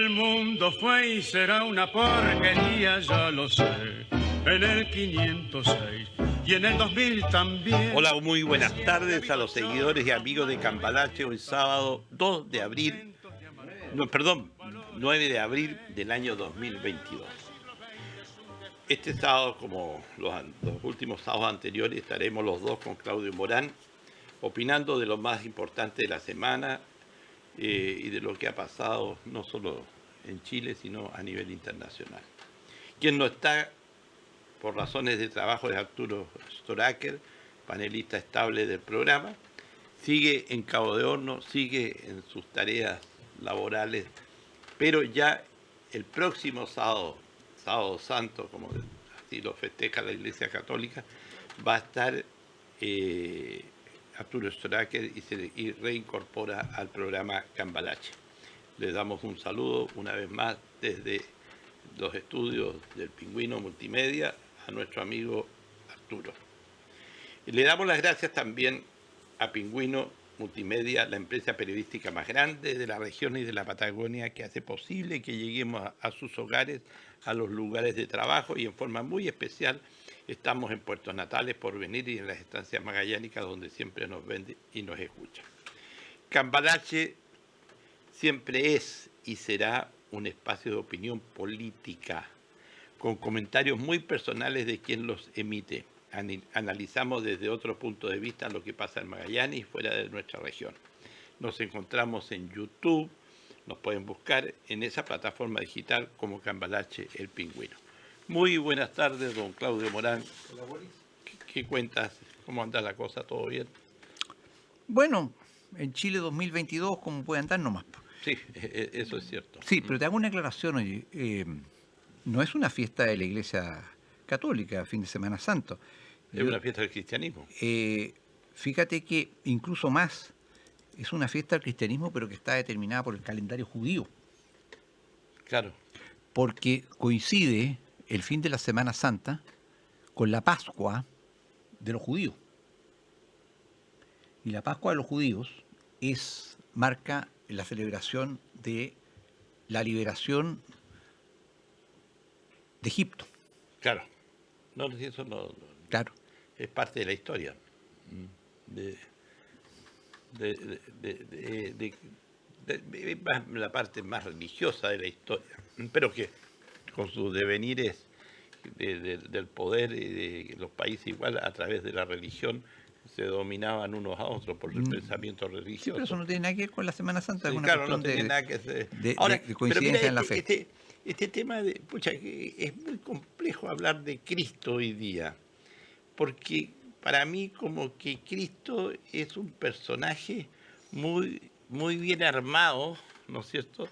El mundo fue y será una porquería, ya lo sé. En el 506 y en el 2000 también. Hola, muy buenas tardes a los seguidores y amigos de Cambalache. Hoy sábado 2 de abril, 9 de abril del año 2022. Este sábado, como los últimos sábados anteriores, estaremos los dos con Claudio Morán, opinando de lo más importante de la semana y de lo que ha pasado no solo en Chile, sino a nivel internacional. Quien no está por razones de trabajo es Arturo Storaker, panelista estable del programa. Sigue en Cabo de Horno, sigue en sus tareas laborales, pero ya el próximo sábado, Sábado Santo, como así lo festeja la Iglesia Católica, va a estar Arturo Storaker y reincorpora al programa Cambalache. Le damos un saludo una vez más desde los estudios del Pingüino Multimedia a nuestro amigo Arturo. Y le damos las gracias también a Pingüino Multimedia, la empresa periodística más grande de la región y de la Patagonia, que hace posible que lleguemos a sus hogares, a los lugares de trabajo, y en forma muy especial estamos en Puertos Natales, Porvenir y en las estancias magallánicas, donde siempre nos ven y nos escuchan. Cambalache siempre es y será un espacio de opinión política, con comentarios muy personales de quien los emite. Analizamos desde otro punto de vista lo que pasa en Magallanes y fuera de nuestra región. Nos encontramos en YouTube, nos pueden buscar en esa plataforma digital como Cambalache el Pingüino. Muy buenas tardes, don Claudio Morán. Hola, Boris. ¿Qué cuentas? ¿Cómo anda la cosa? ¿Todo bien? Bueno, en Chile 2022, como puede andar nomás. Sí, eso es cierto. Sí, pero te hago una aclaración, oye. No es una fiesta de la Iglesia Católica, fin de Semana Santo. Es una fiesta del cristianismo. Fíjate que incluso más, es una fiesta del cristianismo, pero que está determinada por el calendario judío. Claro. Porque coincide el fin de la Semana Santa con la Pascua de los judíos. Y la Pascua de los judíos marca la celebración de la liberación de Egipto. Claro. No, eso no. Claro. Es parte de la historia. La parte más religiosa de la historia. Pero que con sus devenires del poder y de los países igual a través de la religión se dominaban unos a otros por el pensamiento religioso. Sí, pero eso no tiene nada que ver con la Semana Santa. Sí, es una claro, cuestión no tiene nada que ver. de coincidencia en la fe. Este tema es muy complejo hablar de Cristo hoy día, porque para mí como que Cristo es un personaje muy, muy bien armado, ¿no es cierto?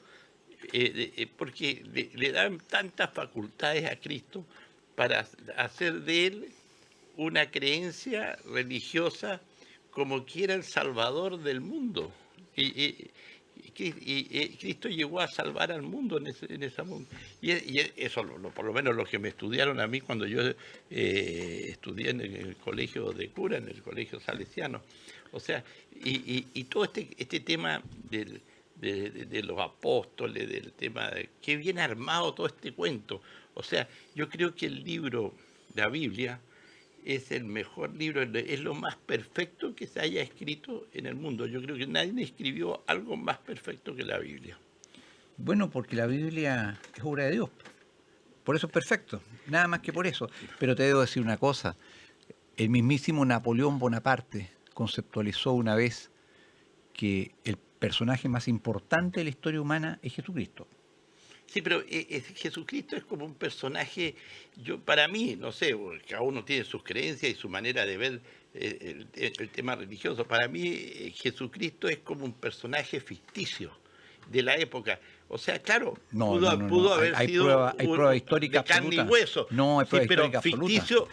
Porque le dan tantas facultades a Cristo para hacer de él una creencia religiosa como que era el salvador del mundo. Y Cristo llegó a salvar al mundo en ese mundo. Y eso, por lo menos lo que me estudiaron a mí cuando yo estudié en el colegio de cura, en el colegio salesiano. O sea, y todo este tema de los apóstoles, del tema de qué bien armado todo este cuento. O sea, yo creo que el libro, la Biblia, es el mejor libro, es lo más perfecto que se haya escrito en el mundo. Yo creo que nadie escribió algo más perfecto que la Biblia. Bueno, porque la Biblia es obra de Dios. Por eso es perfecto, nada más que por eso. Pero te debo decir una cosa, el mismísimo Napoleón Bonaparte conceptualizó una vez que el personaje más importante de la historia humana es Jesucristo. Sí, pero Jesucristo es como un personaje, para mí, no sé, cada uno tiene sus creencias y su manera de ver el tema religioso. Para mí, Jesucristo es como un personaje ficticio de la época. O sea, claro, pudo haber sido hay prueba histórica de carne absoluta. y hueso. No, hay prueba pero histórica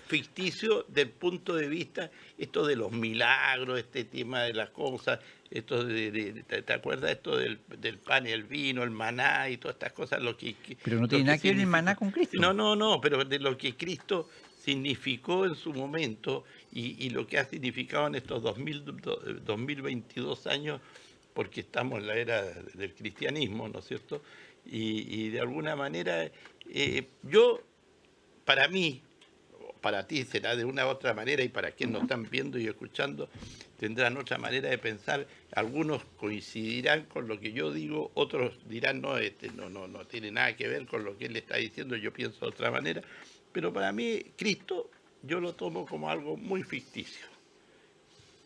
ficticio del punto de vista, esto de los milagros, este tema de las cosas, esto ¿te acuerdas esto del pan y el vino, el maná y todas estas cosas? Pero no tiene nada que ver el maná con Cristo. No, pero de lo que Cristo significó en su momento y lo que ha significado en estos 2022 años porque estamos en la era del cristianismo, ¿no es cierto? Y de alguna manera, para mí, para ti será de una u otra manera, y para quienes nos están viendo y escuchando, tendrán otra manera de pensar. Algunos coincidirán con lo que yo digo, otros dirán, no, no tiene nada que ver con lo que él está diciendo, yo pienso de otra manera. Pero para mí, Cristo, yo lo tomo como algo muy ficticio.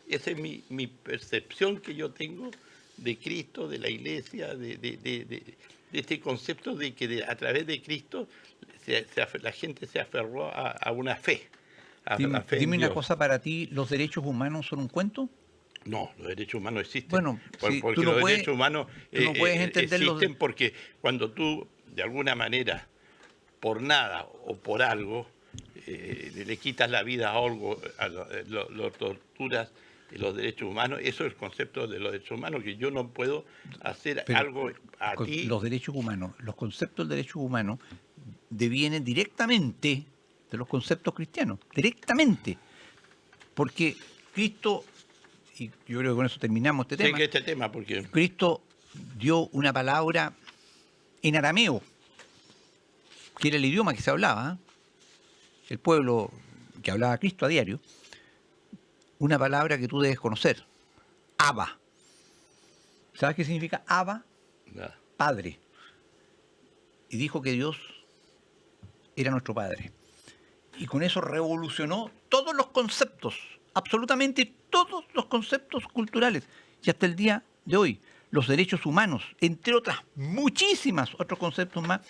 Esa es mi percepción que yo tengo de Cristo, de la Iglesia, de este concepto de que a través de Cristo la gente se aferró a una fe, a la fe en Dime una Dios. cosa, para ti, ¿los derechos humanos son un cuento? No, los derechos humanos existen. Bueno, sí, Porque los derechos humanos tú no puedes entenderlos. existen porque cuando tú, de alguna manera, por nada o por algo, le quitas la vida a algo, lo torturas los derechos humanos, eso es el concepto de los derechos humanos, que yo no puedo hacer Pero algo a ti. los derechos humanos, los conceptos de derechos humanos devienen directamente de los conceptos cristianos, directamente. Porque Cristo, y yo creo que con eso terminamos este Sé tema, que este tema, porque Cristo dio una palabra en arameo, que era el idioma que se hablaba, el pueblo que hablaba Cristo a diario, una palabra que tú debes conocer, Abba. ¿Sabes qué significa Abba? nada. Padre. Y dijo que Dios era nuestro Padre. Y con eso revolucionó todos los conceptos, absolutamente todos los conceptos culturales. Y hasta el día de hoy, los derechos humanos, entre otras muchísimas otros conceptos más,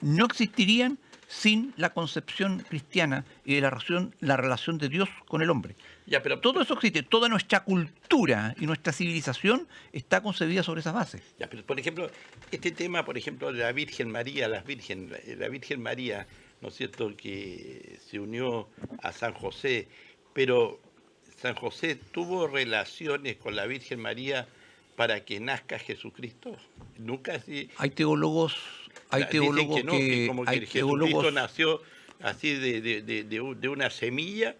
no existirían sin la concepción cristiana y de la relación de Dios con el hombre. Ya, pero Todo eso existe, toda nuestra cultura y nuestra civilización está concebida sobre esas bases. Ya, pero por ejemplo, este tema, por ejemplo, de la Virgen María, la Virgen María, ¿no es cierto?, que se unió a San José, pero San José tuvo relaciones con la Virgen María para que nazca Jesucristo. Nunca así. Hay teólogos Dicen que no, que como hay que Jesucristo teólogos, nació así de una semilla,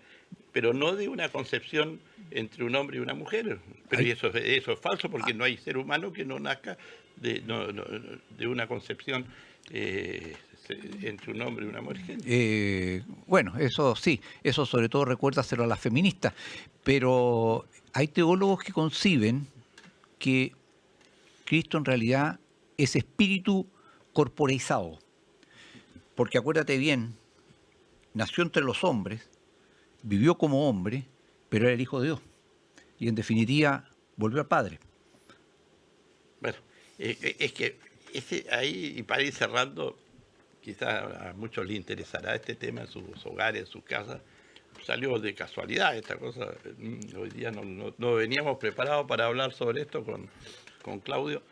pero no de una concepción entre un hombre y una mujer. Pero Hay- eso es falso, porque no hay ser humano que no nazca de una concepción entre un hombre y una mujer. bueno, eso sí, eso sobre todo recuérdaselo a las feministas, pero hay teólogos que conciben que Cristo en realidad es espíritu corporeizado. Porque acuérdate bien, nació entre los hombres, vivió como hombre, pero era el Hijo de Dios. Y en definitiva, volvió al Padre. Bueno, es que ahí, y para ir cerrando, quizás a muchos les interesará este tema en sus hogares, en sus casas. Salió de casualidad esta cosa. Hoy día no veníamos preparados para hablar sobre esto con Claudio,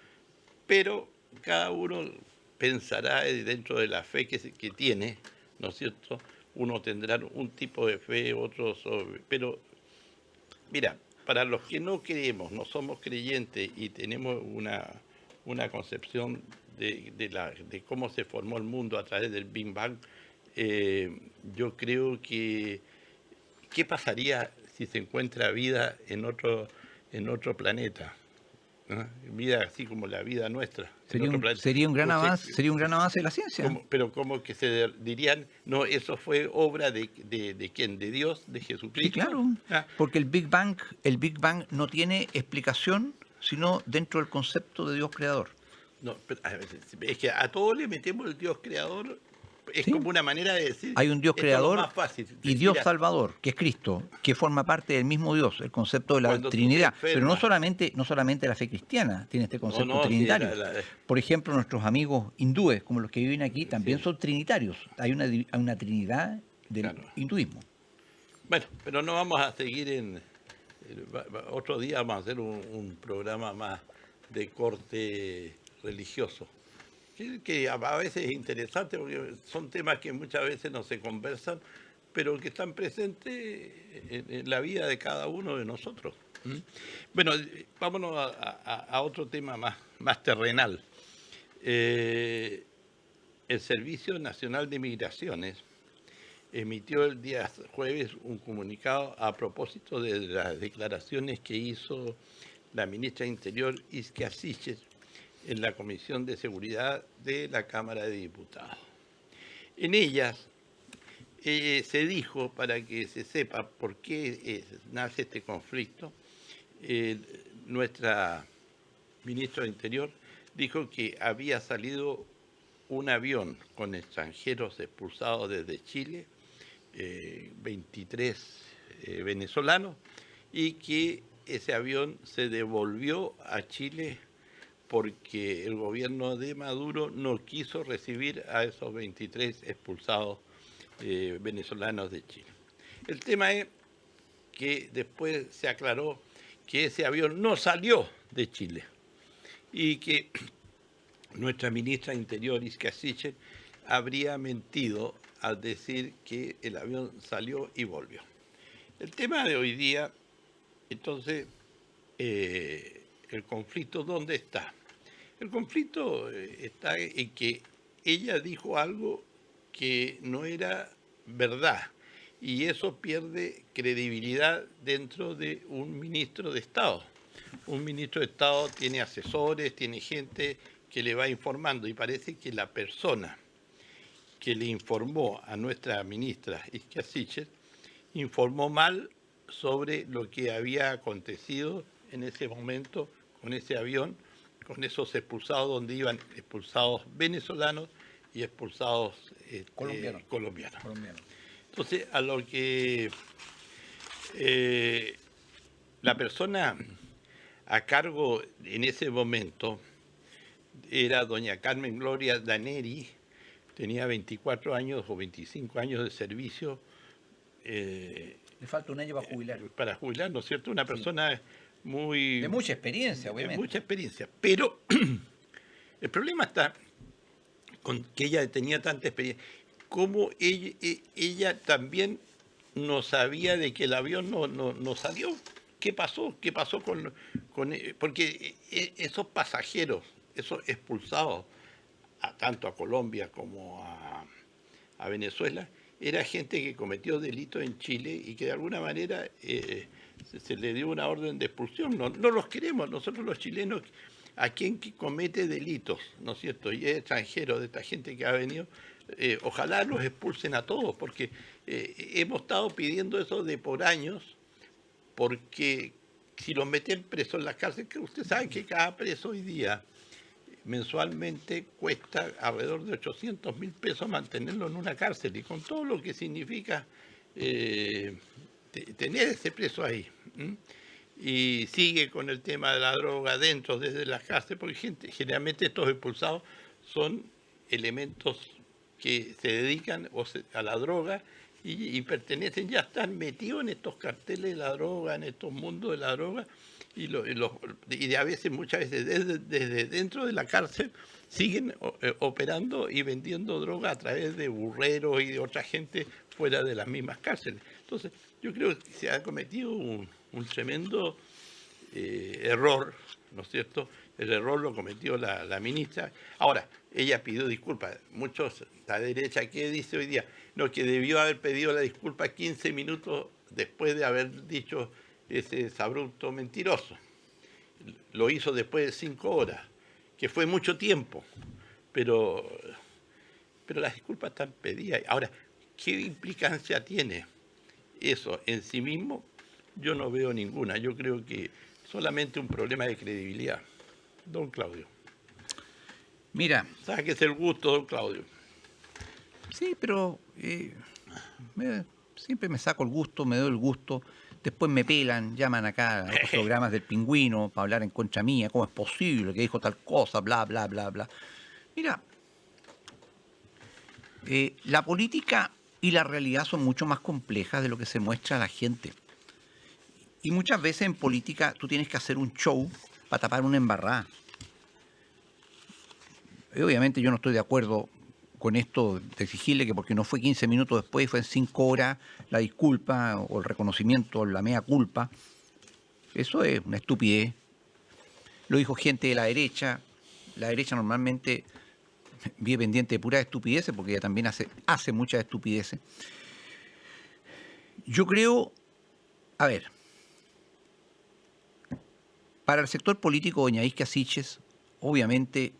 pero cada uno pensará dentro de la fe que tiene, ¿no es cierto? Uno tendrá un tipo de fe, otro sobre... Pero, mira, para los que no creemos, no somos creyentes y tenemos una concepción de cómo se formó el mundo a través del Big Bang, yo creo que ¿qué pasaría si se encuentra vida en otro planeta? ¿No? Vida así como la vida nuestra. Sería un gran Entonces, avance, sería un gran avance de la ciencia. pero como que se dirían, no, eso fue obra de ¿quién? ¿De Dios? ¿De Jesucristo? Sí, claro, Ah, porque el Big Bang no tiene explicación sino dentro del concepto de Dios creador. no, pero, es que a todos le metemos el Dios creador, es Sí. como una manera de decir... Hay un Dios esto es lo creador más fácil. y Dios Mira, salvador, que es Cristo, que forma parte del mismo Dios, el concepto de la Cuando tú te Trinidad. Pero no enfermas- solamente la fe cristiana tiene este concepto no, sí, trinitario. la- Por ejemplo, nuestros amigos hindúes, como los que viven aquí, también Sí. son trinitarios. Hay una trinidad del Claro. hinduismo. Bueno, pero no vamos a seguir otro día vamos a hacer un programa más de corte religioso, que a veces es interesante porque son temas que muchas veces no se conversan, pero que están presentes en la vida de cada uno de nosotros. ¿Mm? Bueno, vámonos a otro tema más terrenal. El Servicio Nacional de Migraciones emitió el día jueves un comunicado a propósito de las declaraciones que hizo la ministra de Interior, Isquia Siches, en la Comisión de Seguridad de la Cámara de Diputados. En ellas se dijo, para que se sepa por qué nace este conflicto, nuestra ministra de Interior dijo que había salido un avión con extranjeros expulsados desde Chile, 23 venezolanos, y que ese avión se devolvió a Chile porque el gobierno de Maduro no quiso recibir a esos 23 expulsados venezolanos de Chile. El tema es que después se aclaró que ese avión no salió de Chile y que nuestra ministra de Interior, Isquia Siches, habría mentido al decir que el avión salió y volvió. El tema de hoy día, entonces, el conflicto, ¿dónde está? El conflicto está en que ella dijo algo que no era verdad y eso pierde credibilidad dentro de un ministro de Estado. Un ministro de Estado tiene asesores, tiene gente que le va informando y parece que la persona que le informó a nuestra ministra Isquia Siches informó mal sobre lo que había acontecido en ese momento con ese avión, con esos expulsados, donde iban expulsados venezolanos y expulsados colombianos. Entonces, a lo que la persona a cargo en ese momento era doña Carmen Gloria Daneri, tenía 24 años o 25 años de servicio. Le falta un año para jubilar. Para jubilar, ¿no es cierto? Una persona muy... De mucha experiencia, obviamente. De mucha experiencia. Pero el problema está con que ella tenía tanta experiencia. Como ella también no sabía de que el avión no salió. ¿Qué pasó? ¿Qué pasó con porque esos pasajeros, esos expulsados, tanto a Colombia como a Venezuela, era gente que cometió delitos en Chile y que de alguna manera se le dio una orden de expulsión. No los queremos, nosotros los chilenos, a quien que comete delitos, ¿no es cierto? Y es extranjero, de esta gente que ha venido, ojalá los expulsen a todos, porque hemos estado pidiendo eso de por años, porque si los meten presos en las cárceles, que usted sabe que cada preso hoy día mensualmente cuesta alrededor de 800.000 pesos mantenerlo en una cárcel, y con todo lo que significa tener ese preso ahí. Y sigue con el tema de la droga dentro, desde las cárceles, porque generalmente estos expulsados son elementos que se dedican a la droga y pertenecen, ya están metidos en estos carteles de la droga, en estos mundos de la droga, y a veces, muchas veces, desde dentro de la cárcel siguen operando y vendiendo droga a través de burreros y de otra gente fuera de las mismas cárceles. Entonces, yo creo que se ha cometido un tremendo error, ¿no es cierto? El error lo cometió la ministra. Ahora, ella pidió disculpas. Muchos, la derecha, ¿qué dice hoy día? No, que debió haber pedido la disculpa 15 minutos después de haber dicho ese abrupto mentiroso. Lo hizo después de 5 horas, que fue mucho tiempo, pero las disculpas están pedidas. Ahora, ¿qué implicancia tiene eso en sí mismo? Yo no veo ninguna. Yo creo que solamente un problema de credibilidad. Don Claudio. Mira. Sáquese el gusto, don Claudio. Sí, pero siempre me saco el gusto, me doy el gusto. Después me pelan, llaman acá a los programas del Pingüino para hablar en contra mía. ¿Cómo es posible que dijo tal cosa? Bla, bla, bla, bla. Mira, la política y la realidad son mucho más complejas de lo que se muestra a la gente. Y muchas veces en política tú tienes que hacer un show para tapar una embarrada. Y obviamente yo no estoy de acuerdo con esto de exigirle que porque no fue 15 minutos después, fue en 5 horas, la disculpa o el reconocimiento, la mea culpa. Eso es una estupidez. Lo dijo gente de la derecha. La derecha normalmente vive pendiente de puras estupideces porque ella también hace muchas estupideces. Yo creo, a ver, Para el sector político, doña Isquia Siches, obviamente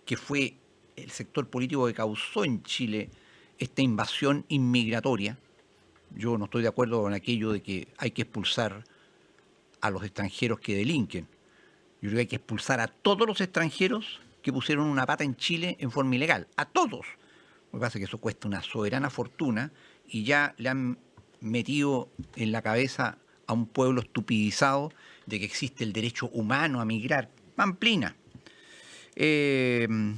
que fue el sector político que causó en Chile esta invasión inmigratoria. Yo no estoy de acuerdo con aquello de que hay que expulsar a los extranjeros que delinquen. Yo creo que hay que expulsar a todos los extranjeros que pusieron una pata en Chile en forma ilegal. A todos. Lo que pasa es que eso cuesta una soberana fortuna y ya le han metido en la cabeza a un pueblo estupidizado de que existe el derecho humano a migrar. Pamplina. Ellos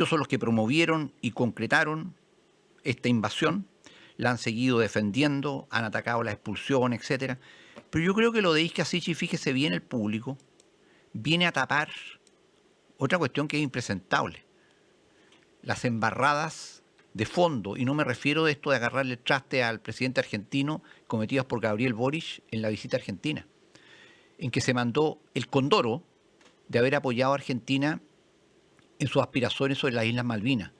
son los que promovieron y concretaron esta invasión, la han seguido defendiendo, han atacado la expulsión, etcétera. Pero yo creo que lo de Isquia Siches, fíjese bien el público, viene a tapar otra cuestión que es impresentable. Las embarradas de fondo, y no me refiero de esto de agarrarle el traste al presidente argentino cometidas por Gabriel Boric en la visita a Argentina, en que se mandó el condoro de haber apoyado a Argentina en sus aspiraciones sobre las Islas Malvinas.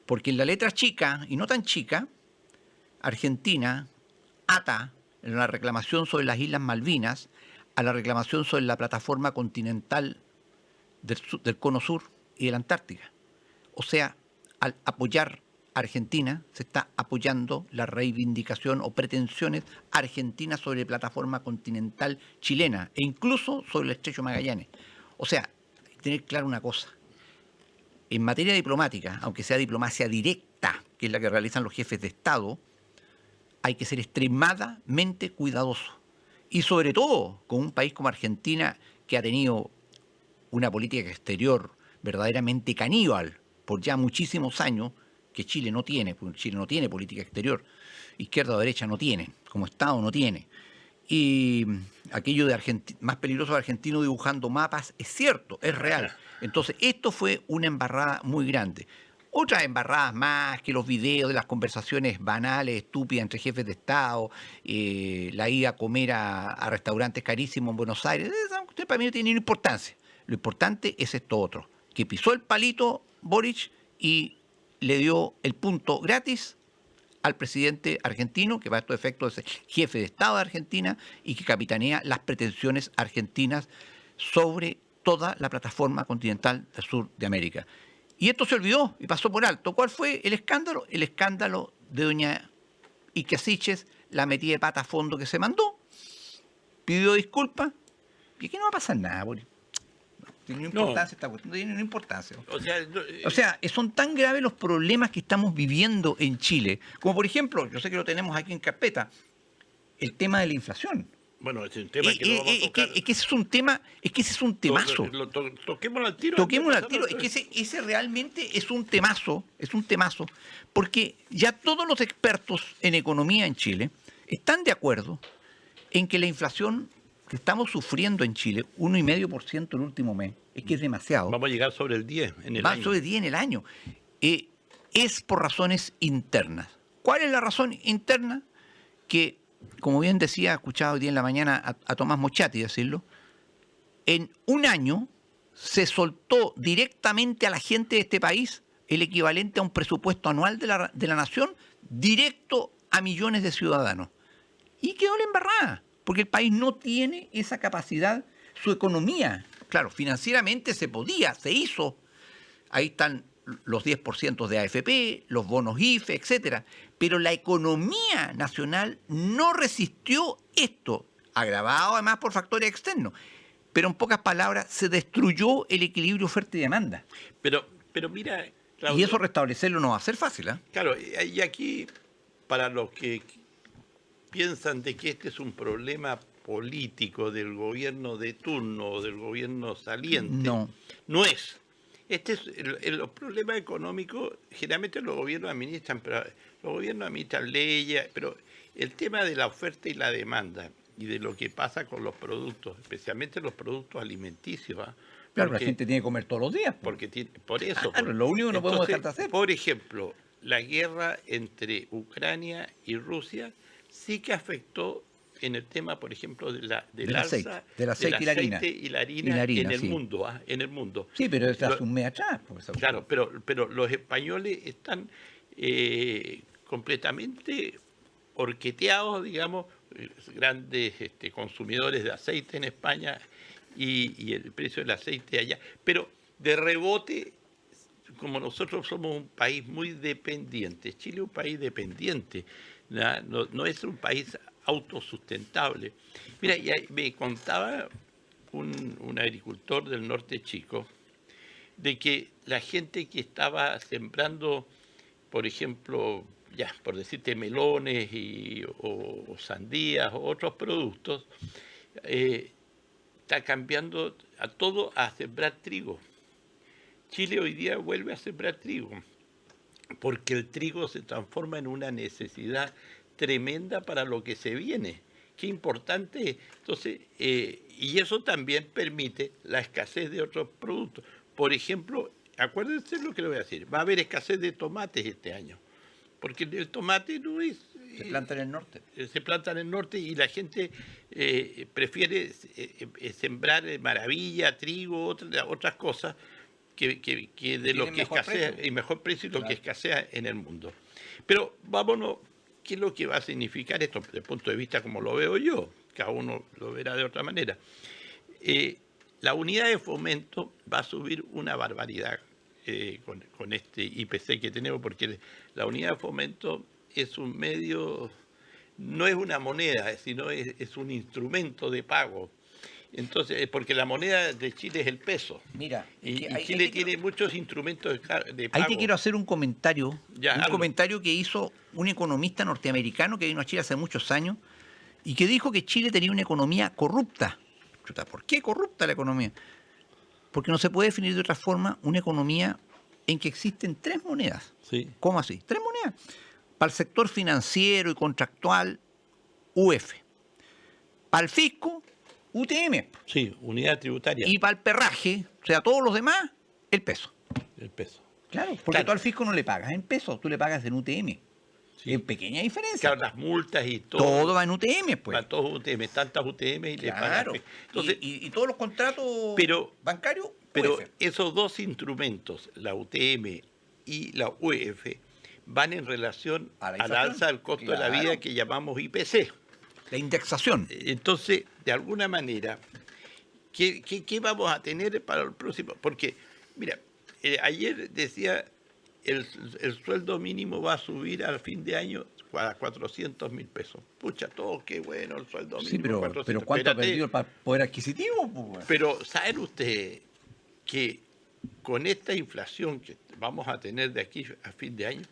Porque en la letra chica, y no tan chica, Argentina ata la reclamación sobre las Islas Malvinas a la reclamación sobre la plataforma continental del Cono Sur y de la Antártica. O sea, al apoyar a Argentina, se está apoyando la reivindicación o pretensiones argentinas sobre la plataforma continental chilena e incluso sobre el Estrecho de Magallanes. O sea, hay que tener claro una cosa. En materia diplomática, aunque sea diplomacia directa, que es la que realizan los jefes de Estado, hay que ser extremadamente cuidadoso. Y sobre todo con un país como Argentina, que ha tenido una política exterior verdaderamente caníbal por ya muchísimos años, que Chile no tiene, porque Chile no tiene política exterior, izquierda o derecha no tiene, como Estado no tiene. Y aquello de más peligroso de argentino dibujando mapas es cierto, es real. Entonces, esto fue una embarrada muy grande. Otras embarradas más, que los videos de las conversaciones banales, estúpidas entre jefes de Estado, la ida a comer a restaurantes carísimos en Buenos Aires, usted para mí no tiene ninguna importancia. Lo importante es esto otro, que pisó el palito Boric y le dio el punto gratis al presidente argentino, que va a estos efectos es jefe de Estado de Argentina y que capitanea las pretensiones argentinas sobre toda la plataforma continental del sur de América. Y esto se olvidó y pasó por alto. ¿Cuál fue el escándalo? El escándalo de doña Isquia Siches, la metida de pata a fondo que se mandó, pidió disculpas y aquí no va a pasar nada, Boris. No tiene importancia esta cuestión, no tiene ninguna importancia. O sea, son tan graves los problemas que estamos viviendo en Chile, como por ejemplo, yo sé que lo tenemos aquí en carpeta, el tema de la inflación. Bueno, es un tema que no vamos a tocar. Es que ese es un temazo. Toquémoslo al tiro. Toquémoslo al tiro. Es que ese realmente es un temazo, porque ya todos los expertos en economía en Chile están de acuerdo en que la inflación que estamos sufriendo en Chile, 1,5% el último mes, es que es demasiado. Vamos a llegar sobre el 10 en el año. Va sobre el 10 en el año. Es por razones internas. ¿Cuál es la razón interna? Que, como bien decía, escuchaba hoy día en la mañana a Tomás Mochati decirlo, en un año se soltó directamente a la gente de este país el equivalente a un presupuesto anual de la nación, directo a millones de ciudadanos. Y quedó la embarrada, porque el país no tiene esa capacidad, su economía. Claro, financieramente se podía, se hizo. Ahí están los 10% de AFP, los bonos IFE, etcétera. Pero la economía nacional no resistió esto, agravado además por factores externos. Pero en pocas palabras, se destruyó el equilibrio oferta y demanda. Pero mira, Claudio, y eso restablecerlo no va a ser fácil, ¿eh? Claro, y aquí, para los que piensan de que este es un problema político del gobierno de turno o del gobierno saliente, no es. Este es los problemas económicos, generalmente los gobiernos administran, pero los gobiernos administran leyes, pero el tema de la oferta y la demanda y de lo que pasa con los productos, especialmente los productos alimenticios. Claro, porque la gente tiene que comer todos los días. Por eso. Claro, lo único que no podemos dejar de hacer. Por ejemplo, la guerra entre Ucrania y Rusia sí que afectó en el tema, por ejemplo, del aceite y la harina en el mundo, en el mundo. Sí, pero es hace un mes atrás. Claro, pero los españoles están completamente orqueteados, digamos, grandes consumidores de aceite en España, y el precio del aceite allá. Pero de rebote, como nosotros somos un país muy dependiente, Chile es un país dependiente, no es un país autosustentable. Mira, me contaba un agricultor del norte chico de que la gente que estaba sembrando, por ejemplo, ya por decirte melones o sandías o otros productos, está cambiando a todo a sembrar trigo. Chile hoy día vuelve a sembrar trigo, porque el trigo se transforma en una necesidad tremenda para lo que se viene. Qué importante. Entonces, y eso también permite la escasez de otros productos. Por ejemplo, acuérdense lo que le voy a decir, va a haber escasez de tomates este año, porque el tomate no es... Se planta en el norte. Se planta en el norte y la gente prefiere sembrar maravilla, trigo, otras cosas, que de lo que escasea, y mejor precio y lo que escasea en el mundo. Pero vámonos, ¿qué es lo que va a significar esto desde el punto de vista como lo veo yo? Cada uno lo verá de otra manera. La unidad de fomento va a subir una barbaridad con este IPC que tenemos, porque la unidad de fomento es un medio, no es una moneda, sino es un instrumento de pago. Entonces, porque la moneda de Chile es el peso. Mira, y Chile tiene muchos instrumentos de pago. Ahí te quiero hacer un comentario, comentario que hizo un economista norteamericano que vino a Chile hace muchos años y que dijo que Chile tenía una economía corrupta. ¿Por qué corrupta la economía? Porque no se puede definir de otra forma una economía en que existen tres monedas. Sí. ¿Cómo así? Tres monedas. Para el sector financiero y contractual, UF. Para el fisco, UTM. Sí, unidad tributaria. Y para el perraje, o sea, todos los demás, el peso. El peso. Claro, porque tú al fisco no le pagas en pesos, tú le pagas en UTM. Sí. En pequeña diferencia. Claro, las multas y todo. Todo va en UTM, pues. Va todo UTM, tantas UTM y le pagan. Entonces, y todos los contratos bancarios, pero UF. Esos dos instrumentos, la UTM y la UF, van en relación al alza del costo de la vida que llamamos IPC. La indexación. Entonces, de alguna manera, ¿qué vamos a tener para el próximo? Porque, mira, ayer decía, el sueldo mínimo va a subir al fin de año a 400.000 pesos. Pucha, todo qué bueno el sueldo mínimo. Sí, pero ¿cuánto ha perdido el poder adquisitivo? Pues? Pero ¿saben ustedes que con esta inflación que vamos a tener de aquí a fin de año,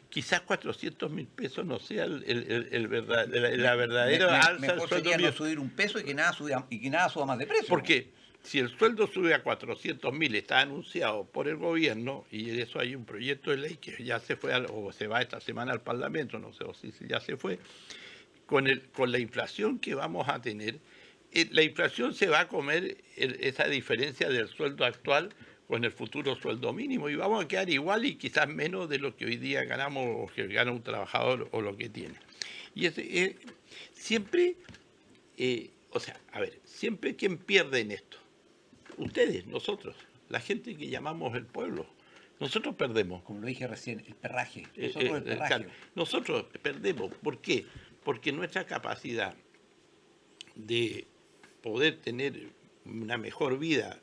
quizás 400.000 pesos no sea la verdadera alza del sueldo mínimo? No subir un peso y que nada suba más de precio. Porque si el sueldo sube a 400.000, está anunciado por el gobierno, y de eso hay un proyecto de ley que ya se fue o se va esta semana al Parlamento, no sé si ya se fue, con la inflación que vamos a tener, la inflación se va a comer esa diferencia del sueldo actual con el futuro sueldo mínimo, y vamos a quedar igual y quizás menos de lo que hoy día ganamos o que gana un trabajador o lo que tiene. Y siempre, siempre quien pierde en esto, ustedes, nosotros, la gente que llamamos el pueblo, nosotros perdemos. Como lo dije recién, el perraje. Nosotros perdemos. ¿Por qué? Porque nuestra capacidad de poder tener una mejor vida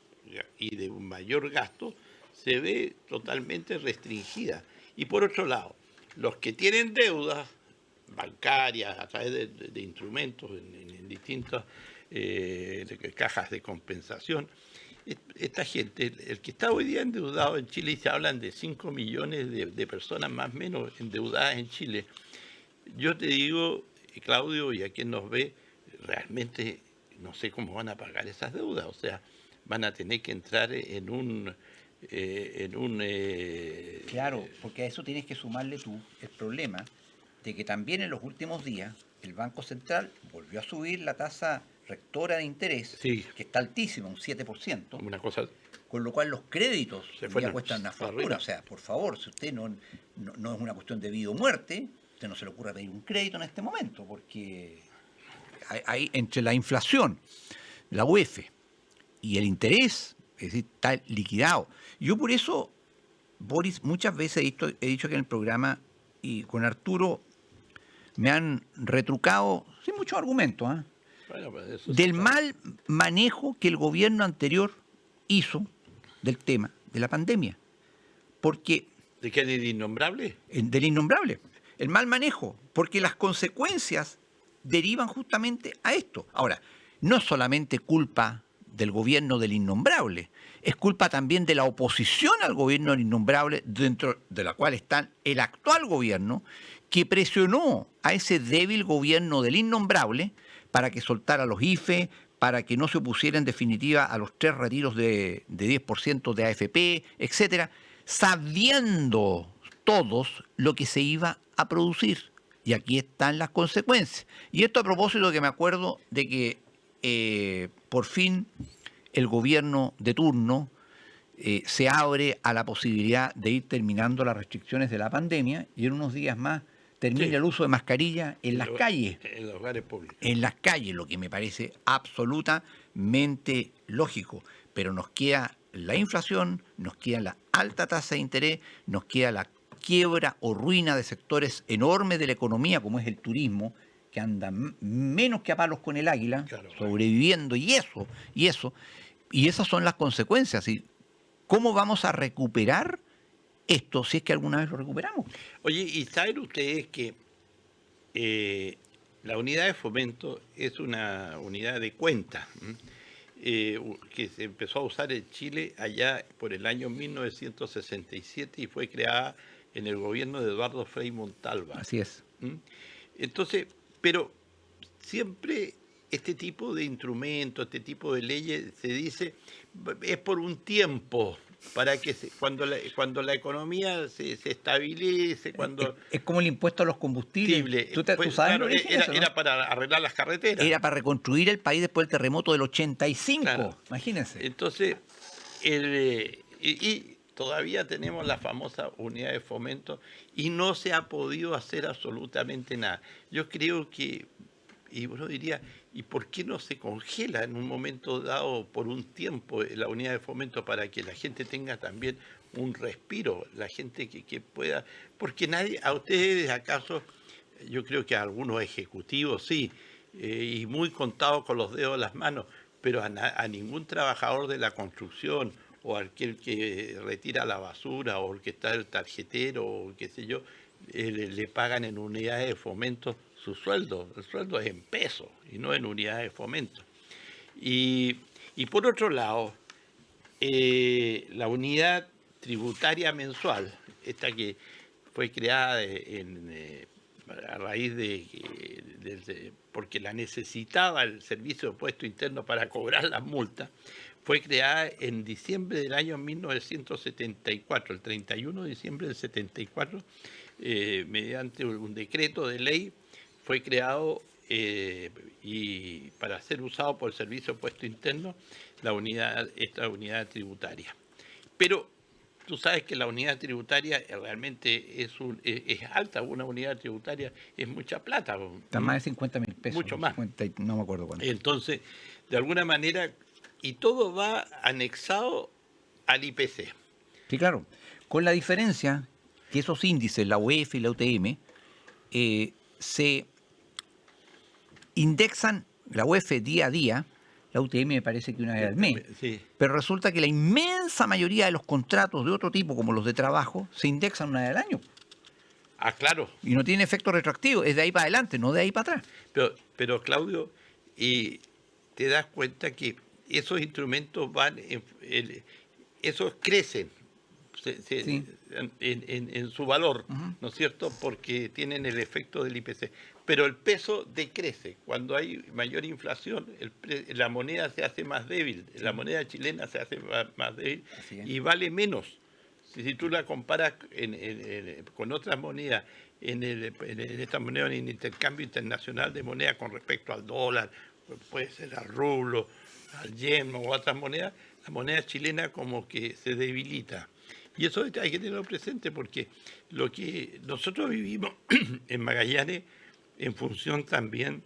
y de un mayor gasto se ve totalmente restringida. Y por otro lado, los que tienen deudas bancarias a través de instrumentos en distintas cajas de compensación, esta gente, el que está hoy día endeudado en Chile, y se hablan de 5 millones de personas más o menos endeudadas en Chile, yo te digo, Claudio, y a quien nos ve, realmente no sé cómo van a pagar esas deudas. O sea, van a tener que entrar en un... Claro, porque a eso tienes que sumarle tú el problema de que también en los últimos días el Banco Central volvió a subir la tasa rectora de interés, sí, que está altísima, un 7%, una cosa, con lo cual los créditos ya cuestan una fortuna. arriba. O sea, por favor, si usted no es una cuestión de vida o muerte, usted no se le ocurra pedir un crédito en este momento, porque hay entre la inflación, la UEF y el interés, es decir, está liquidado. Yo por eso, Boris, muchas veces he dicho que en el programa, y con Arturo me han retrucado, sin muchos argumentos, Bueno, pues eso del se mal manejo que el gobierno anterior hizo del tema de la pandemia. Porque ¿De qué? ¿De innombrable? del innombrable, el mal manejo, porque las consecuencias derivan justamente a esto. Ahora, no es solamente culpa del gobierno del innombrable, es culpa también de la oposición al gobierno del innombrable, dentro de la cual está el actual gobierno, que presionó a ese débil gobierno del innombrable para que soltara los IFE, para que no se opusiera en definitiva a los 3 retiros de 10% de AFP, etcétera, sabiendo todos lo que se iba a producir. Y aquí están las consecuencias. Y esto a propósito que me acuerdo de que por fin el gobierno de turno se abre a la posibilidad de ir terminando las restricciones de la pandemia y en unos días más termina Sí. el uso de mascarilla en las calles. En los hogares públicos. En las calles, lo que me parece absolutamente lógico. Pero nos queda la inflación, nos queda la alta tasa de interés, nos queda la quiebra o ruina de sectores enormes de la economía, como es el turismo, que anda menos que a palos con el águila, Claro, sobreviviendo, y esas son las consecuencias. ¿Y cómo vamos a recuperar esto si es que alguna vez lo recuperamos? Oye, ¿y saben ustedes que la unidad de fomento es una unidad de cuenta que se empezó a usar en Chile allá por el año 1967 y fue creada en el gobierno de Eduardo Frei Montalva? Así es. Entonces, pero siempre este tipo de instrumentos, este tipo de leyes, se dice, es por un tiempo, para que cuando la economía se estabilice, cuando... Es como el impuesto a los combustibles. ¿Tú sabes claro, lo que es eso, no? era para arreglar las carreteras. Era para reconstruir el país después del terremoto del 85, Claro. imagínense. Entonces, y todavía tenemos la famosa unidad de fomento y no se ha podido hacer absolutamente nada. Yo creo que, y uno diría, ¿y por qué no se congela en un momento dado por un tiempo la unidad de fomento para que la gente tenga también un respiro, la gente que pueda, porque nadie, a ustedes acaso, yo creo que a algunos ejecutivos sí, y muy contados con los dedos de las manos, pero a ningún trabajador de la construcción o aquel que retira la basura o el que está el tarjetero o qué sé yo, le pagan en unidades de fomento su sueldo. El sueldo es en pesos y no en unidades de fomento. Y por otro lado, la unidad tributaria mensual, esta que fue creada a raíz porque la necesitaba el Servicio de Impuesto Interno para cobrar las multas, fue creada en diciembre del año 1974, el 31 de diciembre del 74, mediante un decreto de ley, fue creado y para ser usado por el Servicio de Impuesto Interno esta unidad tributaria. Pero tú sabes que la unidad tributaria realmente es alta, una unidad tributaria es mucha plata. Está más de 50.000 pesos. Mucho más. 50, no me acuerdo cuánto. Entonces, de alguna manera, y todo va anexado al IPC. Sí, claro. Con la diferencia que esos índices, la UEF y la UTM, se indexan, la UEF día a día, la UTM me parece que una vez al mes. Sí. Pero resulta que la inmensa mayoría de los contratos de otro tipo, como los de trabajo, se indexan una vez al año. Ah, claro. Y no tiene efecto retroactivo, es de ahí para adelante, no de ahí para atrás. Pero Claudio, te das cuenta que esos instrumentos esos crecen Sí. en su valor, ¿no es cierto? Porque tienen el efecto del IPC. Pero el peso decrece. Cuando hay mayor inflación, la moneda se hace más débil. Sí. La moneda chilena se hace más débil y vale menos. Si tú la comparas con otras monedas, en esta moneda, en el intercambio internacional de moneda con respecto al dólar, puede ser al rublo, al yen o otras monedas, la moneda chilena como que se debilita. Y eso hay que tenerlo presente porque lo que nosotros vivimos en Magallanes, en función también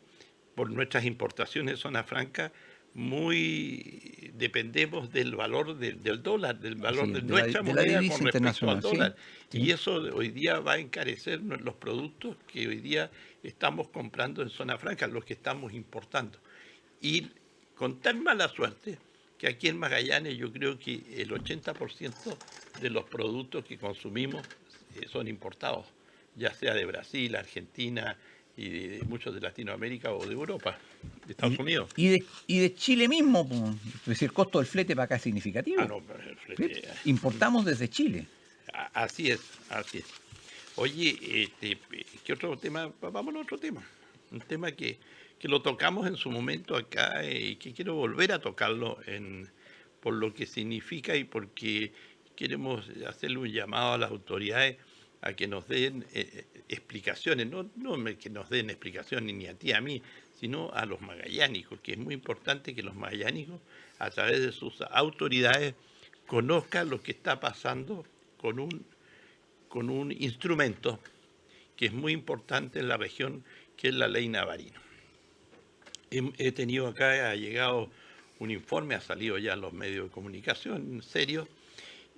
por nuestras importaciones de zona franca, muy dependemos del valor del dólar, del valor de nuestra moneda con respecto al dólar. Sí. Y eso hoy día va a encarecer los productos que hoy día estamos comprando en zona franca, los que estamos importando. Y con tan mala suerte que aquí en Magallanes yo creo que el 80% de los productos que consumimos son importados, ya sea de Brasil, Argentina y de muchos de Latinoamérica o de Europa, de Estados Unidos. Y de Chile mismo, po. Es decir, el costo del flete para acá es significativo. Ah, no, pero el flete, Importamos desde Chile. así es, así es. Oye, ¿qué otro tema? Vamos a otro tema. Un tema que lo tocamos en su momento acá y que quiero volver a tocarlo por lo que significa y porque queremos hacerle un llamado a las autoridades a que nos den explicaciones, no que nos den explicaciones ni a ti, a mí, sino a los magallánicos, que es muy importante que los magallánicos, a través de sus autoridades, conozcan lo que está pasando con un instrumento que es muy importante en la región, que es la ley Navarino. He tenido acá, ha llegado un informe, ha salido ya en los medios de comunicación serios,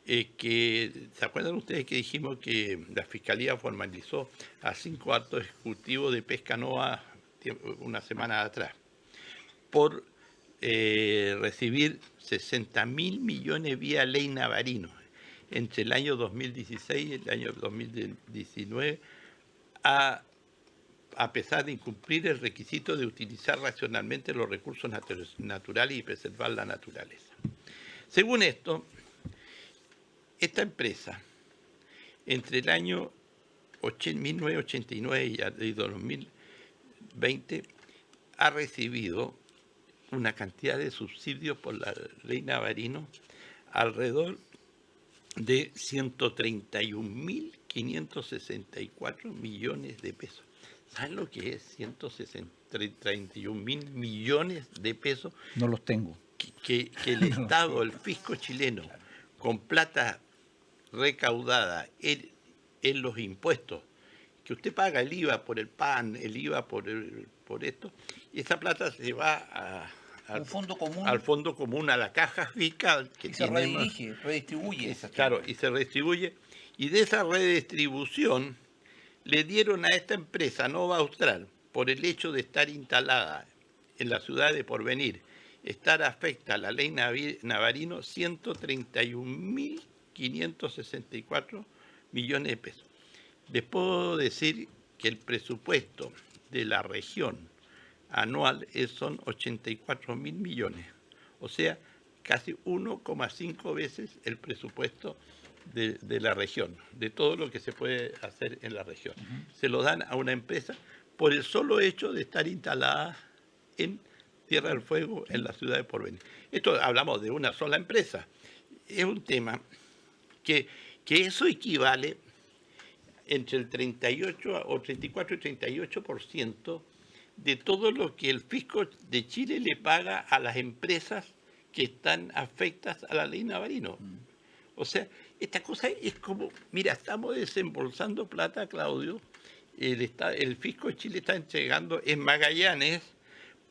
que, ¿se acuerdan ustedes que dijimos que la Fiscalía formalizó a 5 actos ejecutivos de pesca NOA una semana atrás por recibir 60.000 millones vía ley Navarino entre el año 2016 y el año 2019 a pesar de incumplir el requisito de utilizar racionalmente los recursos naturales y preservar la naturaleza? Según esto, esta empresa, entre el año 1989 y 2020, ha recibido una cantidad de subsidios por la ley Navarino alrededor de 131.564 millones de pesos. ¿Saben lo que es 131.000 millones de pesos? No los tengo. Que el Estado, el fisco chileno, con plata recaudada en los impuestos, que usted paga el IVA por el pan, el IVA por esto, y esa plata se va Un fondo común. al fondo común, a la caja fiscal, que Y se redistribuye. Claro, y se redistribuye. Y de esa redistribución le dieron a esta empresa Nova Austral, por el hecho de estar instalada en la ciudad de Porvenir, estar afecta a la ley Navarino, 131.564 millones de pesos. Les puedo decir que el presupuesto de la región anual son 84.000 millones, o sea, casi 1,5 veces el presupuesto de la región, de todo lo que se puede hacer en la región. Se lo dan a una empresa por el solo hecho de estar instalada en Tierra del Fuego, en la ciudad de Porvenir. Esto hablamos de una sola empresa. Es un tema que eso equivale entre el 38 o 34 y 38% de todo lo que el fisco de Chile le paga a las empresas que están afectas a la ley Navarino. O sea, esta cosa es como, mira, estamos desembolsando plata, Claudio, el fisco de Chile está entregando en Magallanes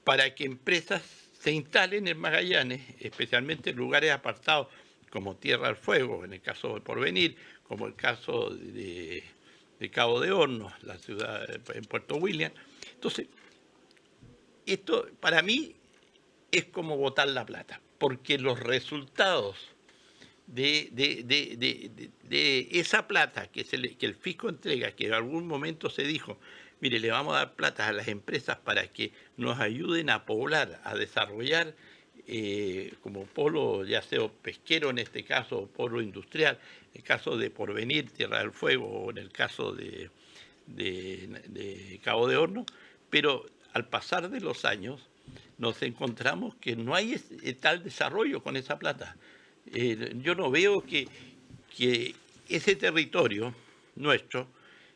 para que empresas se instalen en Magallanes, especialmente en lugares apartados como Tierra del Fuego, en el caso de Porvenir, como el caso de Cabo de Hornos, la ciudad en Puerto William. Entonces, esto para mí es como botar la plata, porque los resultados de esa plata que el fisco entrega, que en algún momento se dijo, mire, le vamos a dar plata a las empresas para que nos ayuden a poblar, a desarrollar como polo, ya sea pesquero en este caso, o polo industrial, en el caso de Porvenir, Tierra del Fuego, o en el caso de Cabo de Horno, pero al pasar de los años nos encontramos que no hay tal desarrollo con esa plata. Yo no veo que ese territorio nuestro,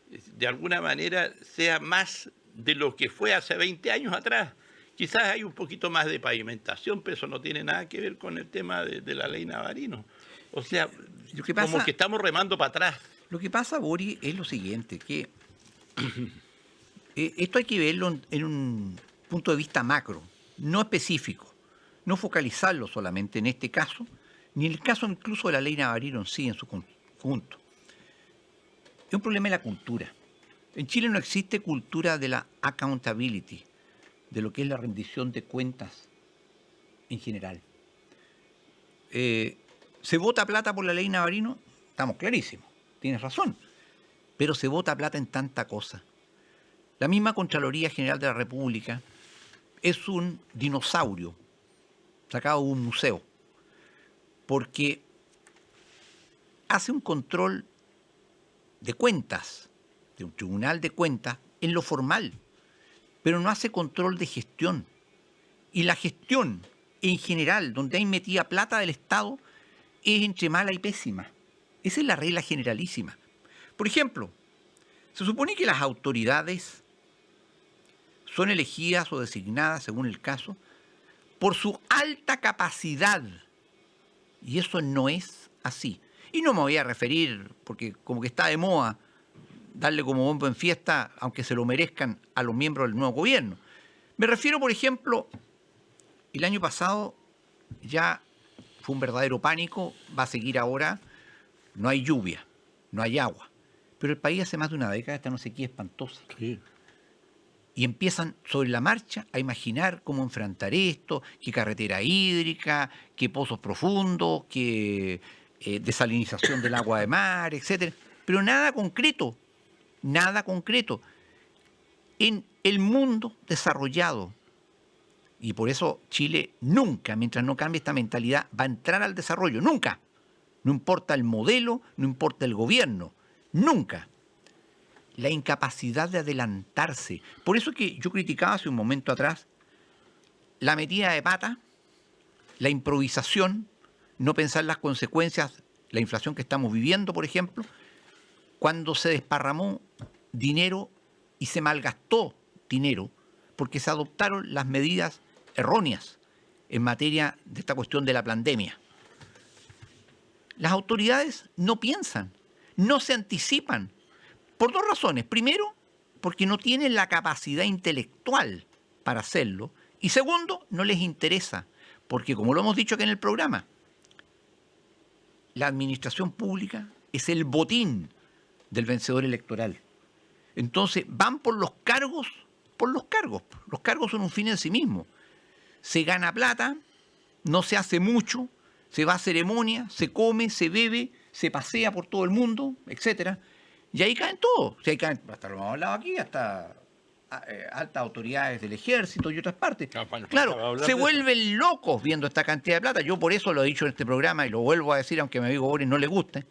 de alguna manera, sea más de lo que fue hace 20 años atrás. Quizás hay un poquito más de pavimentación, pero eso no tiene nada que ver con el tema de la ley Navarino. O sea, como que estamos remando para atrás. Lo que pasa, Boris, es lo siguiente, que esto hay que verlo en un punto de vista macro, no específico, no focalizarlo solamente en este caso, ni en el caso incluso de la ley Navarino en sí, en su conjunto. Es un problema de la cultura. En Chile no existe cultura de la accountability, de lo que es la rendición de cuentas en general. ¿Se vota plata por la ley Navarino? Estamos clarísimos, tienes razón. Pero se vota plata en tanta cosa. La misma Contraloría General de la República es un dinosaurio sacado de un museo, porque hace un control de cuentas, de un tribunal de cuentas, en lo formal, pero no hace control de gestión. Y la gestión, en general, donde hay metida plata del Estado, es entre mala y pésima. Esa es la regla generalísima. Por ejemplo, se supone que las autoridades son elegidas o designadas, según el caso, por su alta capacidad. Y eso no es así. Y no me voy a referir, porque como que está de moda darle como bombo en fiesta, aunque se lo merezcan, a los miembros del nuevo gobierno. Me refiero, por ejemplo, el año pasado ya fue un verdadero pánico, va a seguir ahora, no hay lluvia, no hay agua. Pero el país hace más de una década está en una sequía espantosa. Sí. Y empiezan sobre la marcha a imaginar cómo enfrentar esto, qué carretera hídrica, qué pozos profundos, qué desalinización del agua de mar, etc. Pero nada concreto, nada concreto. En el mundo desarrollado, y por eso Chile nunca, mientras no cambie esta mentalidad, va a entrar al desarrollo, nunca. No importa el modelo, no importa el gobierno, nunca. La incapacidad de adelantarse. Por eso que yo criticaba hace un momento atrás la metida de pata, la improvisación, no pensar las consecuencias, la inflación que estamos viviendo, por ejemplo, cuando se desparramó dinero y se malgastó dinero porque se adoptaron las medidas erróneas en materia de esta cuestión de la pandemia. Las autoridades no piensan, no se anticipan, por dos razones. Primero, porque no tienen la capacidad intelectual para hacerlo. Y segundo, no les interesa, porque como lo hemos dicho aquí en el programa, la administración pública es el botín del vencedor electoral. Entonces van por los cargos, por los cargos. Los cargos son un fin en sí mismo. Se gana plata, no se hace mucho, se va a ceremonia, se come, se bebe, se pasea por todo el mundo, etcétera. Y ahí caen todos. O sea, ahí caen, hasta lo hemos hablado aquí, hasta altas autoridades del ejército y otras partes. Claro, se vuelven locos viendo esta cantidad de plata. Yo por eso lo he dicho en este programa y lo vuelvo a decir, aunque a mi amigo Boris no le guste.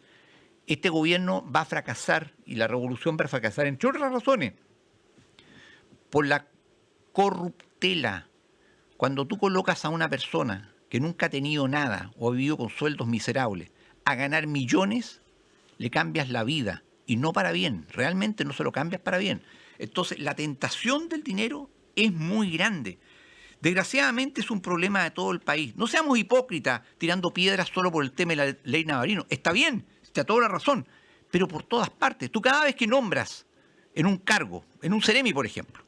Este gobierno va a fracasar y la revolución va a fracasar, entre otras razones, por la corruptela. Cuando tú colocas a una persona que nunca ha tenido nada o ha vivido con sueldos miserables a ganar millones, le cambias la vida. Y no para bien, realmente no se lo cambias para bien. Entonces, la tentación del dinero es muy grande. Desgraciadamente es un problema de todo el país. No seamos hipócritas tirando piedras solo por el tema de la ley Navarino. Está bien, está toda la razón, pero por todas partes. Tú cada vez que nombras en un cargo, en un Ceremi, por ejemplo,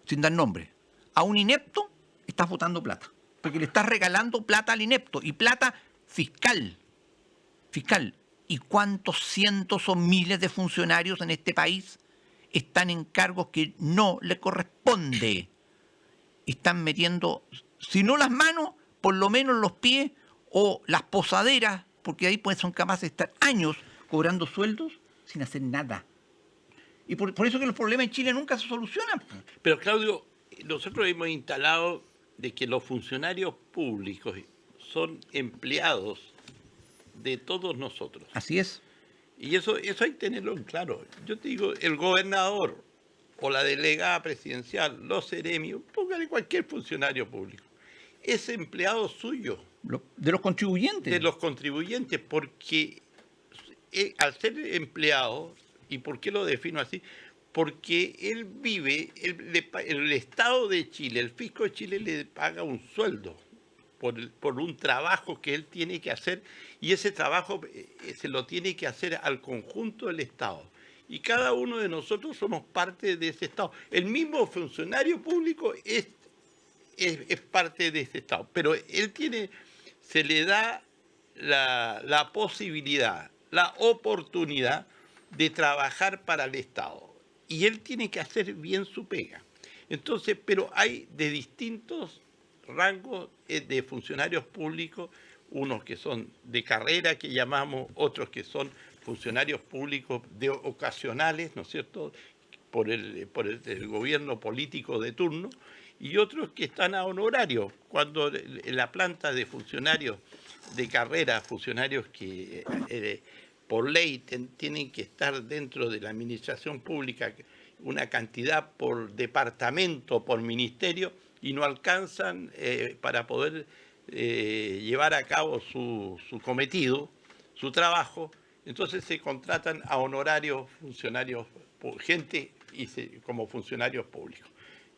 sin dar nombre, a un inepto, estás botando plata. Porque le estás regalando plata al inepto, y plata fiscal. Fiscal. ¿Y cuántos cientos o miles de funcionarios en este país están en cargos que no les corresponde? Están metiendo, si no las manos, por lo menos los pies o las posaderas, porque ahí pues son capaces de estar años cobrando sueldos sin hacer nada. Y por eso que los problemas en Chile nunca se solucionan. Pero Claudio, nosotros hemos instalado de que los funcionarios públicos son empleados de todos nosotros. Así es. Y eso hay que tenerlo en claro. Yo te digo, el gobernador o la delegada presidencial, los seremios, póngale cualquier funcionario público, es empleado suyo. De los contribuyentes. De los contribuyentes, porque al ser empleado, ¿y por qué lo defino así? Porque él vive, el Estado de Chile, el fisco de Chile le paga un sueldo por un trabajo que él tiene que hacer, y ese trabajo se lo tiene que hacer al conjunto del Estado. Y cada uno de nosotros somos parte de ese Estado. El mismo funcionario público es parte de ese Estado, pero él se le da la posibilidad, la oportunidad de trabajar para el Estado. Y él tiene que hacer bien su pega. Entonces, pero hay de distintos rangos de funcionarios públicos, unos que son de carrera, que llamamos, otros que son funcionarios públicos ocasionales, ¿no es cierto?, por el gobierno político de turno, y otros que están a honorario. Cuando en la planta de funcionarios de carrera, funcionarios que por ley tienen que estar dentro de la administración pública, una cantidad por departamento, por ministerio, y no alcanzan para poder llevar a cabo su cometido, su trabajo, entonces se contratan a honorarios funcionarios, gente como funcionarios públicos.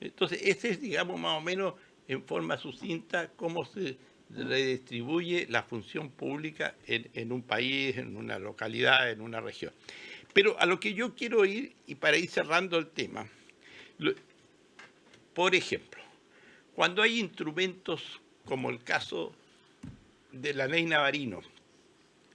Entonces, ese es, digamos, más o menos en forma sucinta cómo se redistribuye la función pública en un país, en una localidad, en una región. Pero a lo que yo quiero ir, y para ir cerrando el tema, por ejemplo, cuando hay instrumentos como el caso de la ley Navarino,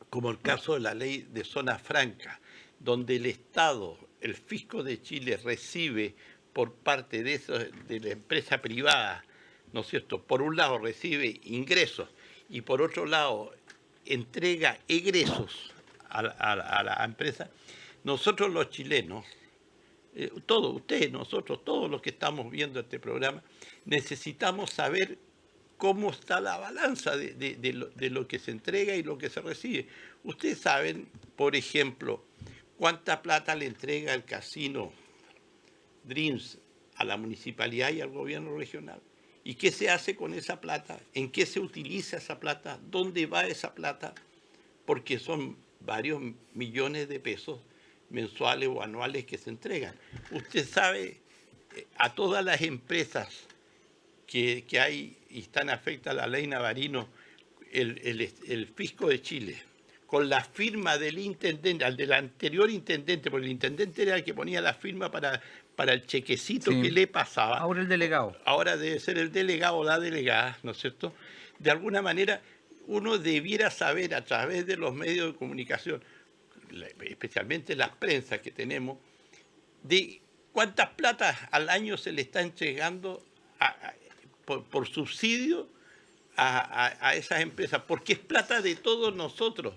como el caso de la ley de zona franca, donde el Estado, el Fisco de Chile, recibe por parte de la empresa privada, ¿no es cierto?, por un lado recibe ingresos y por otro lado entrega egresos a la empresa, nosotros los chilenos, todos ustedes, nosotros, todos los que estamos viendo este programa, necesitamos saber cómo está la balanza de lo que se entrega y lo que se recibe. Ustedes saben, por ejemplo, cuánta plata le entrega el casino Dreams a la municipalidad y al gobierno regional. ¿Y qué se hace con esa plata? ¿En qué se utiliza esa plata? ¿Dónde va esa plata? Porque son varios millones de pesos mensuales o anuales que se entregan. Usted sabe, a todas las empresas que hay y están afectas a la ley Navarino, el Fisco de Chile, con la firma del intendente, al del anterior intendente, porque el intendente era el que ponía la firma para el chequecito que le pasaba. Ahora el delegado. Ahora debe ser el delegado o la delegada, ¿no es cierto? De alguna manera, uno debiera saber a través de los medios de comunicación, especialmente las prensas que tenemos, de cuántas platas al año se le está entregando por subsidio a esas empresas, porque es plata de todos nosotros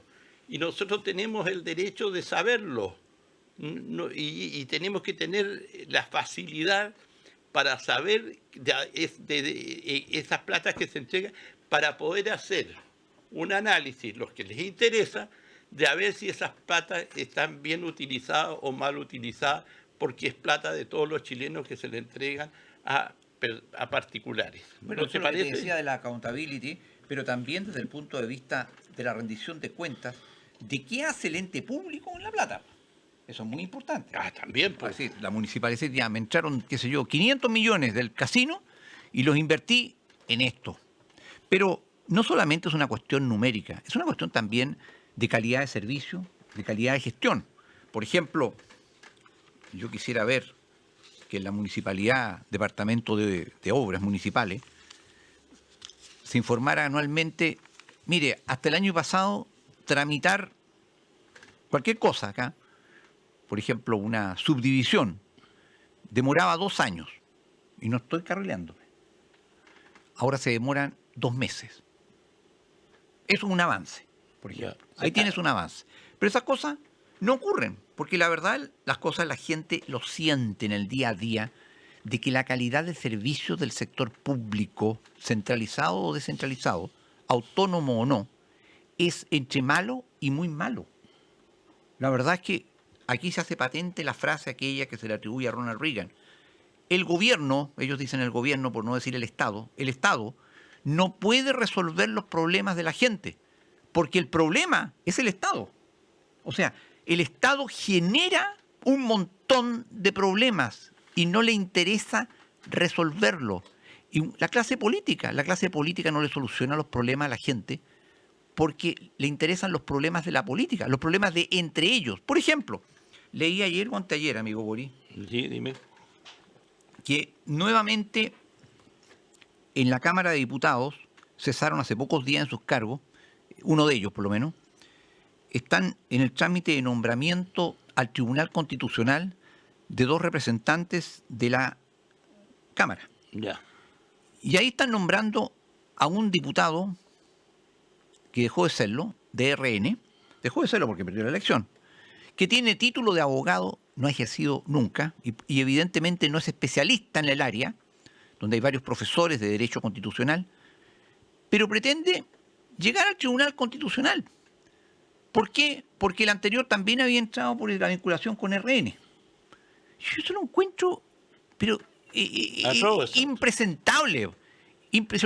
y nosotros tenemos el derecho de saberlo. Y tenemos que tener la facilidad para saber de esas platas que se entregan, para poder hacer un análisis, los que les interesa, de a ver si esas platas están bien utilizadas o mal utilizadas, porque es plata de todos los chilenos que se le entregan a particulares. Bueno, ¿No te parece? Te decía de la accountability, pero también desde el punto de vista de la rendición de cuentas, de qué hace el ente público con la plata. Eso es muy importante. También, pues. Sí, la municipalidad dice, ya me entraron, qué sé yo, 500 millones del casino y los invertí en esto. Pero no solamente es una cuestión numérica, es una cuestión también de calidad de servicio, de calidad de gestión. Por ejemplo, yo quisiera ver que en la municipalidad, departamento de obras municipales, se informara anualmente, mire, hasta el año pasado, tramitar cualquier cosa acá, por ejemplo, una subdivisión, demoraba 2 años, y no estoy carrileándome. Ahora se demoran 2 meses. Eso es un avance, por ejemplo. Ahí tienes un avance. Pero esas cosas no ocurren, porque la verdad, las cosas la gente lo siente en el día a día, de que la calidad de servicio del sector público, centralizado o descentralizado, autónomo o no, es entre malo y muy malo. La verdad es que aquí se hace patente la frase aquella que se le atribuye a Ronald Reagan. El gobierno, ellos dicen el gobierno por no decir el Estado no puede resolver los problemas de la gente, porque el problema es el Estado. O sea, el Estado genera un montón de problemas y no le interesa resolverlo. Y la clase política no le soluciona los problemas a la gente porque le interesan los problemas de la política, los problemas de entre ellos. Por ejemplo, leí ayer o anteayer, amigo Boris, Sí, dime. que nuevamente en la Cámara de Diputados cesaron hace pocos días en sus cargos, uno de ellos por lo menos, están en el trámite de nombramiento al Tribunal Constitucional de 2 representantes de la Cámara. Ya. Y ahí están nombrando a un diputado que dejó de serlo, de RN, dejó de serlo porque perdió la elección, que tiene título de abogado, no ha ejercido nunca, y evidentemente no es especialista en el área, donde hay varios profesores de Derecho Constitucional, pero pretende llegar al Tribunal Constitucional. ¿Por qué? Porque el anterior también había entrado por la vinculación con RN. Yo eso lo encuentro, pero impresentable.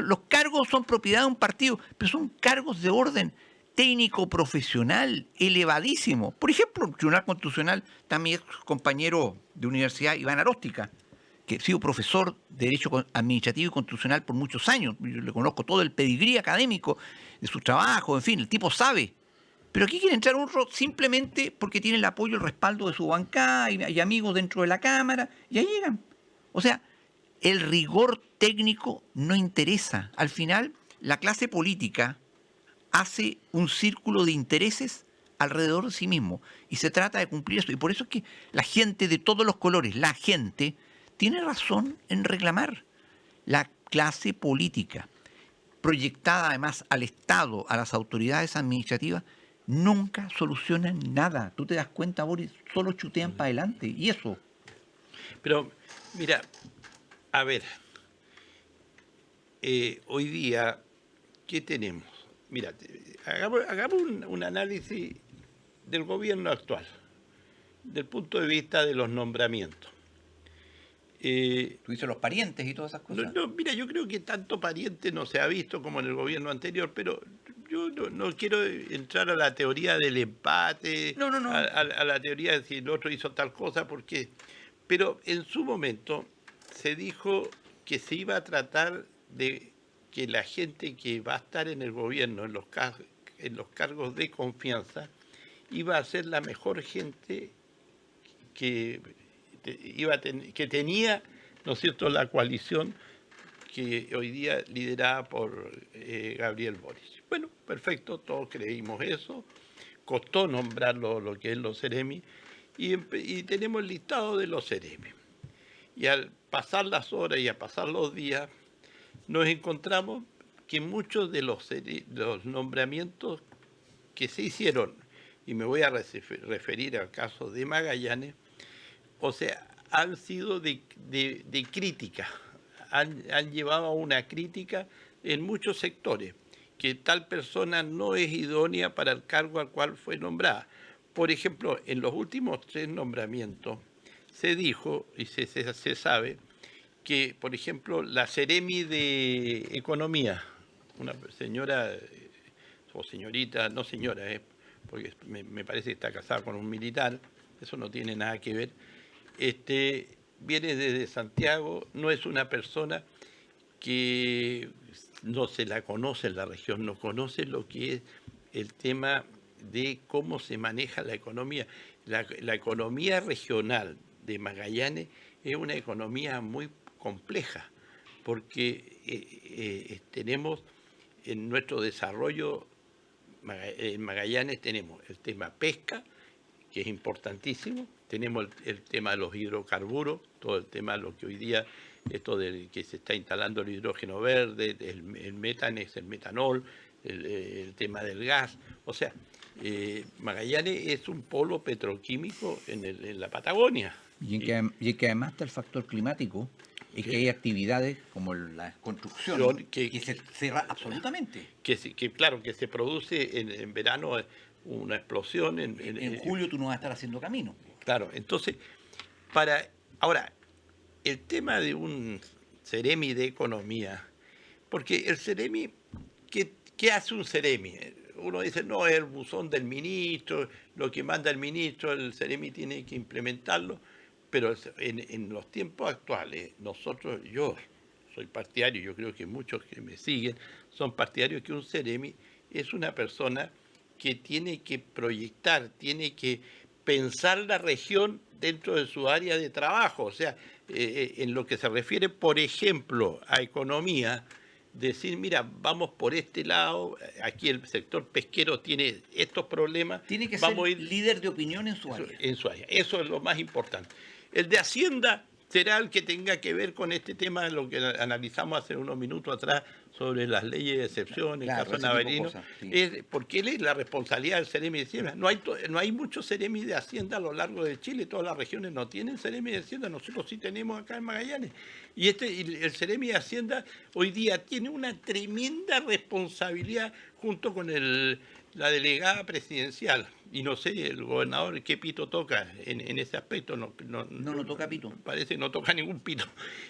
Los cargos son propiedad de un partido, pero son cargos de orden técnico profesional elevadísimo. Por ejemplo, el Tribunal Constitucional está mi ex compañero de universidad, Iván Aróstica, que ha sido profesor de Derecho Administrativo y Constitucional por muchos años. Yo le conozco todo el pedigrí académico de su trabajo, en fin, el tipo sabe. Pero aquí quiere entrar otro simplemente porque tiene el apoyo, el respaldo de su bancada y amigos dentro de la Cámara, y ahí llegan. O sea, el rigor técnico no interesa. Al final, la clase política hace un círculo de intereses alrededor de sí mismo y se trata de cumplir eso. Y por eso es que la gente de todos los colores, la gente, tiene razón en reclamar. La clase política, proyectada además al Estado, a las autoridades administrativas, nunca solucionan nada. Tú te das cuenta, Boris, solo chutean para adelante. Y eso. Pero, mira, a ver, hoy día, ¿qué tenemos? Mira, hagamos un análisis del gobierno actual, del punto de vista de los nombramientos. Tú dices los parientes y todas esas cosas. No, mira, yo creo que tanto pariente no se ha visto como en el gobierno anterior, pero yo no quiero entrar a la teoría del empate, No. A la teoría de si el otro hizo tal cosa, porque... Pero en su momento se dijo que se iba a tratar de que la gente que va a estar en el gobierno, en los cargos de confianza, iba a ser la mejor gente que tenía, ¿no es cierto?, la coalición que hoy día liderada por Gabriel Boric. Bueno, perfecto, todos creímos eso, costó nombrar lo que es los Ceremi, y tenemos el listado de los Ceremi. Y al pasar las horas y a pasar los días, nos encontramos que muchos de los nombramientos que se hicieron, y me voy a referir al caso de Magallanes, o sea, han sido de crítica, han llevado a una crítica en muchos sectores, que tal persona no es idónea para el cargo al cual fue nombrada. Por ejemplo, en los últimos 3 nombramientos se dijo, y se sabe, que, por ejemplo, la Ceremi de Economía, una señora, o señorita, no señora, porque me parece que está casada con un militar, eso no tiene nada que ver, viene desde Santiago, no es una persona que no se la conoce en la región, no conoce lo que es el tema de cómo se maneja la economía. La economía regional de Magallanes es una economía muy compleja, porque tenemos en nuestro desarrollo, en Magallanes tenemos el tema pesca, que es importantísimo, tenemos el tema de los hidrocarburos, todo el tema de lo que hoy día, esto de que se está instalando el hidrógeno verde, el metanex, el metanol, el tema del gas, o sea, Magallanes es un polo petroquímico en la Patagonia. Y en que además está el factor climático, y que hay actividades como la construcción que se cierra absolutamente. Claro, que se produce en verano una explosión. En julio tú no vas a estar haciendo camino. Claro, entonces, ahora, el tema de un Ceremi de Economía, porque el Ceremi, ¿qué hace un Ceremi? Uno dice, no, es el buzón del ministro, lo que manda el ministro, el Ceremi tiene que implementarlo, pero en los tiempos actuales, yo soy partidario, yo creo que muchos que me siguen son partidarios que un Ceremi es una persona que tiene que proyectar, tiene que pensar la región dentro de su área de trabajo, o sea, en lo que se refiere, por ejemplo, a economía, decir, mira, vamos por este lado, aquí el sector pesquero tiene estos problemas. Tiene que ser líder de opinión en su área. Eso es lo más importante. El de Hacienda será el que tenga que ver con este tema, lo que analizamos hace unos minutos atrás sobre las leyes de excepción, el Claro, caso ese tipo de Navarino, cosas, sí. porque él es la responsabilidad del Ceremi de Hacienda. No hay muchos Ceremi de Hacienda a lo largo de Chile, todas las regiones no tienen Ceremi de Hacienda, nosotros sí tenemos acá en Magallanes. Y el Ceremi de Hacienda hoy día tiene una tremenda responsabilidad junto con la delegada presidencial. Y no sé, el gobernador, qué pito toca en ese aspecto. No toca pito. Parece que no toca ningún pito.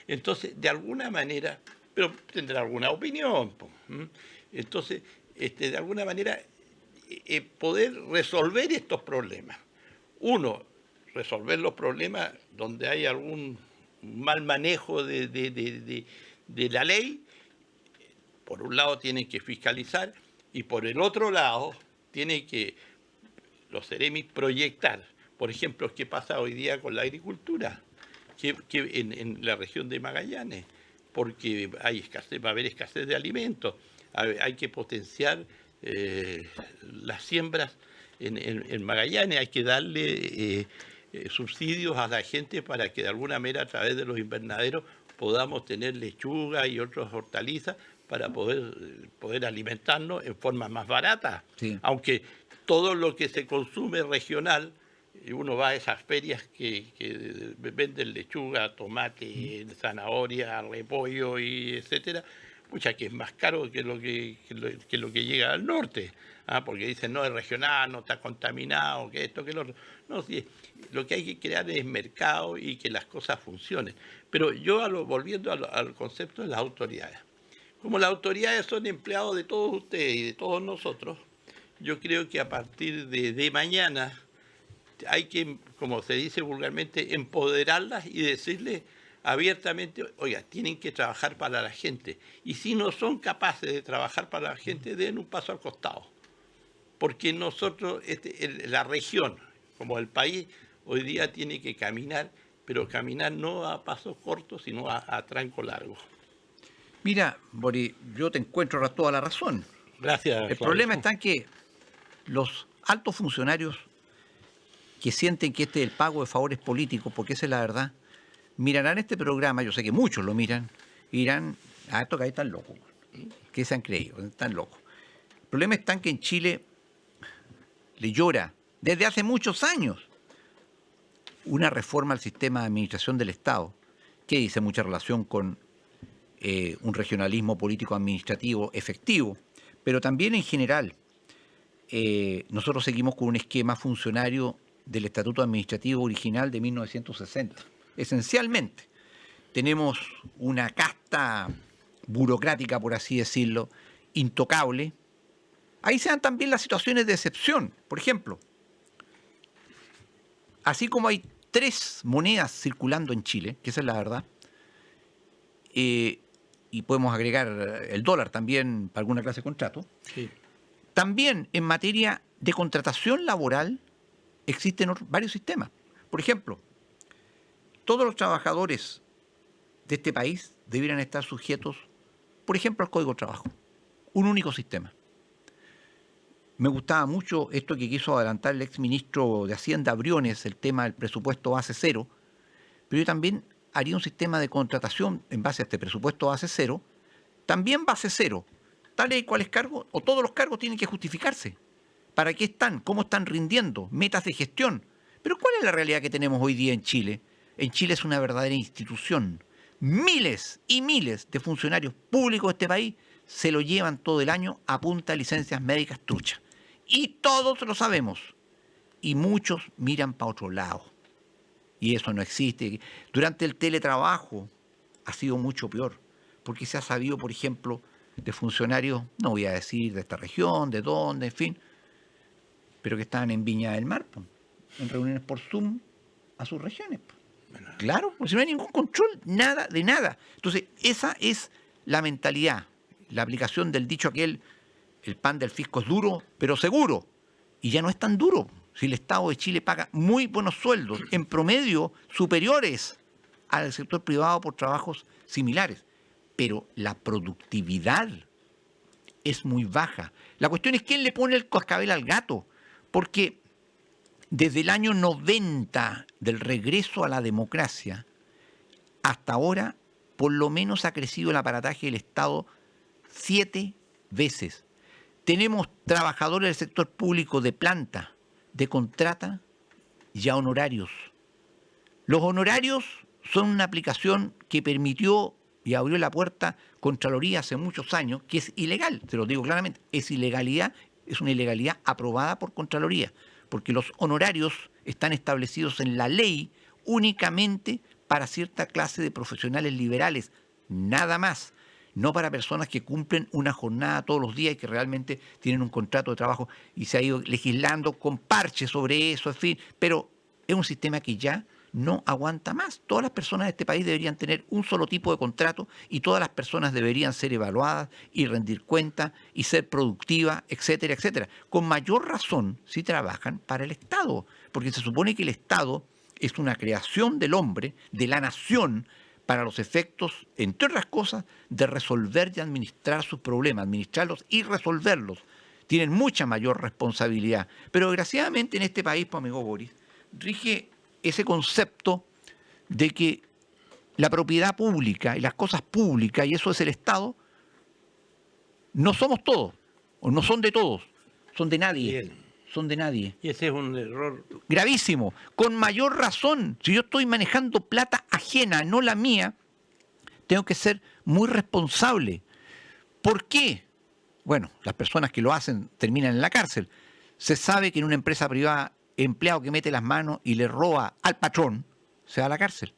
Entonces, de alguna manera, pero tendrá alguna opinión. Entonces, de alguna manera, poder resolver estos problemas. Uno, resolver los problemas donde hay algún mal manejo de la ley. Por un lado tienen que fiscalizar y por el otro lado tienen que los Ceremis proyectar. Por ejemplo, ¿qué pasa hoy día con la agricultura? Que en la región de Magallanes, porque va a haber escasez de alimentos, hay que potenciar las siembras en Magallanes, hay que darle subsidios a la gente para que de alguna manera a través de los invernaderos podamos tener lechuga y otras hortalizas para poder alimentarnos en forma más barata. Sí. Aunque todo lo que se consume regional, uno va a esas ferias que venden lechuga, tomate, zanahoria, repollo, y etcétera, pucha, que es más caro que lo que llega al norte, porque dicen, no, es regional, no está contaminado, que esto, que lo otro. No, sí, lo que hay que crear es mercado y que las cosas funcionen. Pero yo, volviendo al concepto de las autoridades, como las autoridades son empleados de todos ustedes y de todos nosotros, yo creo que a partir de mañana hay que, como se dice vulgarmente, empoderarlas y decirles abiertamente, oiga, tienen que trabajar para la gente. Y si no son capaces de trabajar para la gente, den un paso al costado. Porque nosotros, la región, como el país, hoy día tiene que caminar, pero caminar no a pasos cortos, sino a tranco largo. Mira, Boris, yo te encuentro toda la razón. Gracias. El problema está en que los altos funcionarios que sienten que este es el pago de favores políticos, porque esa es la verdad, mirarán este programa, yo sé que muchos lo miran, y dirán, estos que ahí están locos, que se han creído, están locos. El problema está en que en Chile le llora desde hace muchos años una reforma al sistema de administración del Estado, que dice mucha relación con un regionalismo político-administrativo efectivo, pero también en general nosotros seguimos con un esquema funcionario del Estatuto Administrativo original de 1960. Esencialmente, tenemos una casta burocrática, por así decirlo, intocable. Ahí se dan también las situaciones de excepción. Por ejemplo, así como hay 3 monedas circulando en Chile, que esa es la verdad, y podemos agregar el dólar también para alguna clase de contrato, Sí. También en materia de contratación laboral existen varios sistemas. Por ejemplo, todos los trabajadores de este país debieran estar sujetos, por ejemplo, al Código de Trabajo. Un único sistema. Me gustaba mucho esto que quiso adelantar el exministro de Hacienda, Briones, el tema del presupuesto base cero, pero yo también haría un sistema de contratación en base a este presupuesto base cero, también base cero, tales y cuales cargos, o todos los cargos tienen que justificarse. ¿Para qué están? ¿Cómo están rindiendo? Metas de gestión. Pero ¿cuál es la realidad que tenemos hoy día en Chile? En Chile es una verdadera institución. Miles y miles de funcionarios públicos de este país se lo llevan todo el año a punta de licencias médicas truchas. Y todos lo sabemos. Y muchos miran para otro lado. Y eso no existe. Durante el teletrabajo ha sido mucho peor. Porque se ha sabido, por ejemplo, de funcionarios, no voy a decir de esta región, de dónde, en fin, pero que estaban en Viña del Mar, en reuniones por Zoom a sus regiones. Claro, porque si no hay ningún control, nada de nada. Entonces, esa es la mentalidad, la aplicación del dicho aquel, el pan del fisco es duro, pero seguro. Y ya no es tan duro. Si el Estado de Chile paga muy buenos sueldos, en promedio superiores al sector privado por trabajos similares. Pero la productividad es muy baja. La cuestión es quién le pone el cascabel al gato, porque desde el año 90 del regreso a la democracia hasta ahora, por lo menos ha crecido el aparataje del Estado 7 veces. Tenemos trabajadores del sector público de planta, de contrata y a honorarios. Los honorarios son una aplicación que permitió y abrió la puerta Contraloría hace muchos años, que es ilegal, te lo digo claramente, es ilegalidad, es una ilegalidad aprobada por Contraloría, porque los honorarios están establecidos en la ley únicamente para cierta clase de profesionales liberales, nada más, no para personas que cumplen una jornada todos los días y que realmente tienen un contrato de trabajo, y se ha ido legislando con parches sobre eso, en fin, pero es un sistema que ya no aguanta más. Todas las personas de este país deberían tener un solo tipo de contrato y todas las personas deberían ser evaluadas y rendir cuentas y ser productivas, etcétera, etcétera. Con mayor razón si trabajan para el Estado, porque se supone que el Estado es una creación del hombre, de la nación, para los efectos, entre otras cosas, de resolver y administrar sus problemas, administrarlos y resolverlos. Tienen mucha mayor responsabilidad. Pero desgraciadamente en este país, pues, amigo Boris, rige ese concepto de que la propiedad pública y las cosas públicas, y eso es el Estado, no somos todos, o no son de todos, son de nadie. Bien. Son de nadie. Y ese es un error. Gravísimo. Con mayor razón, si yo estoy manejando plata ajena, no la mía, tengo que ser muy responsable. ¿Por qué? Bueno, las personas que lo hacen terminan en la cárcel. Se sabe que en una empresa privada, empleado que mete las manos y le roba al patrón, se va a la cárcel.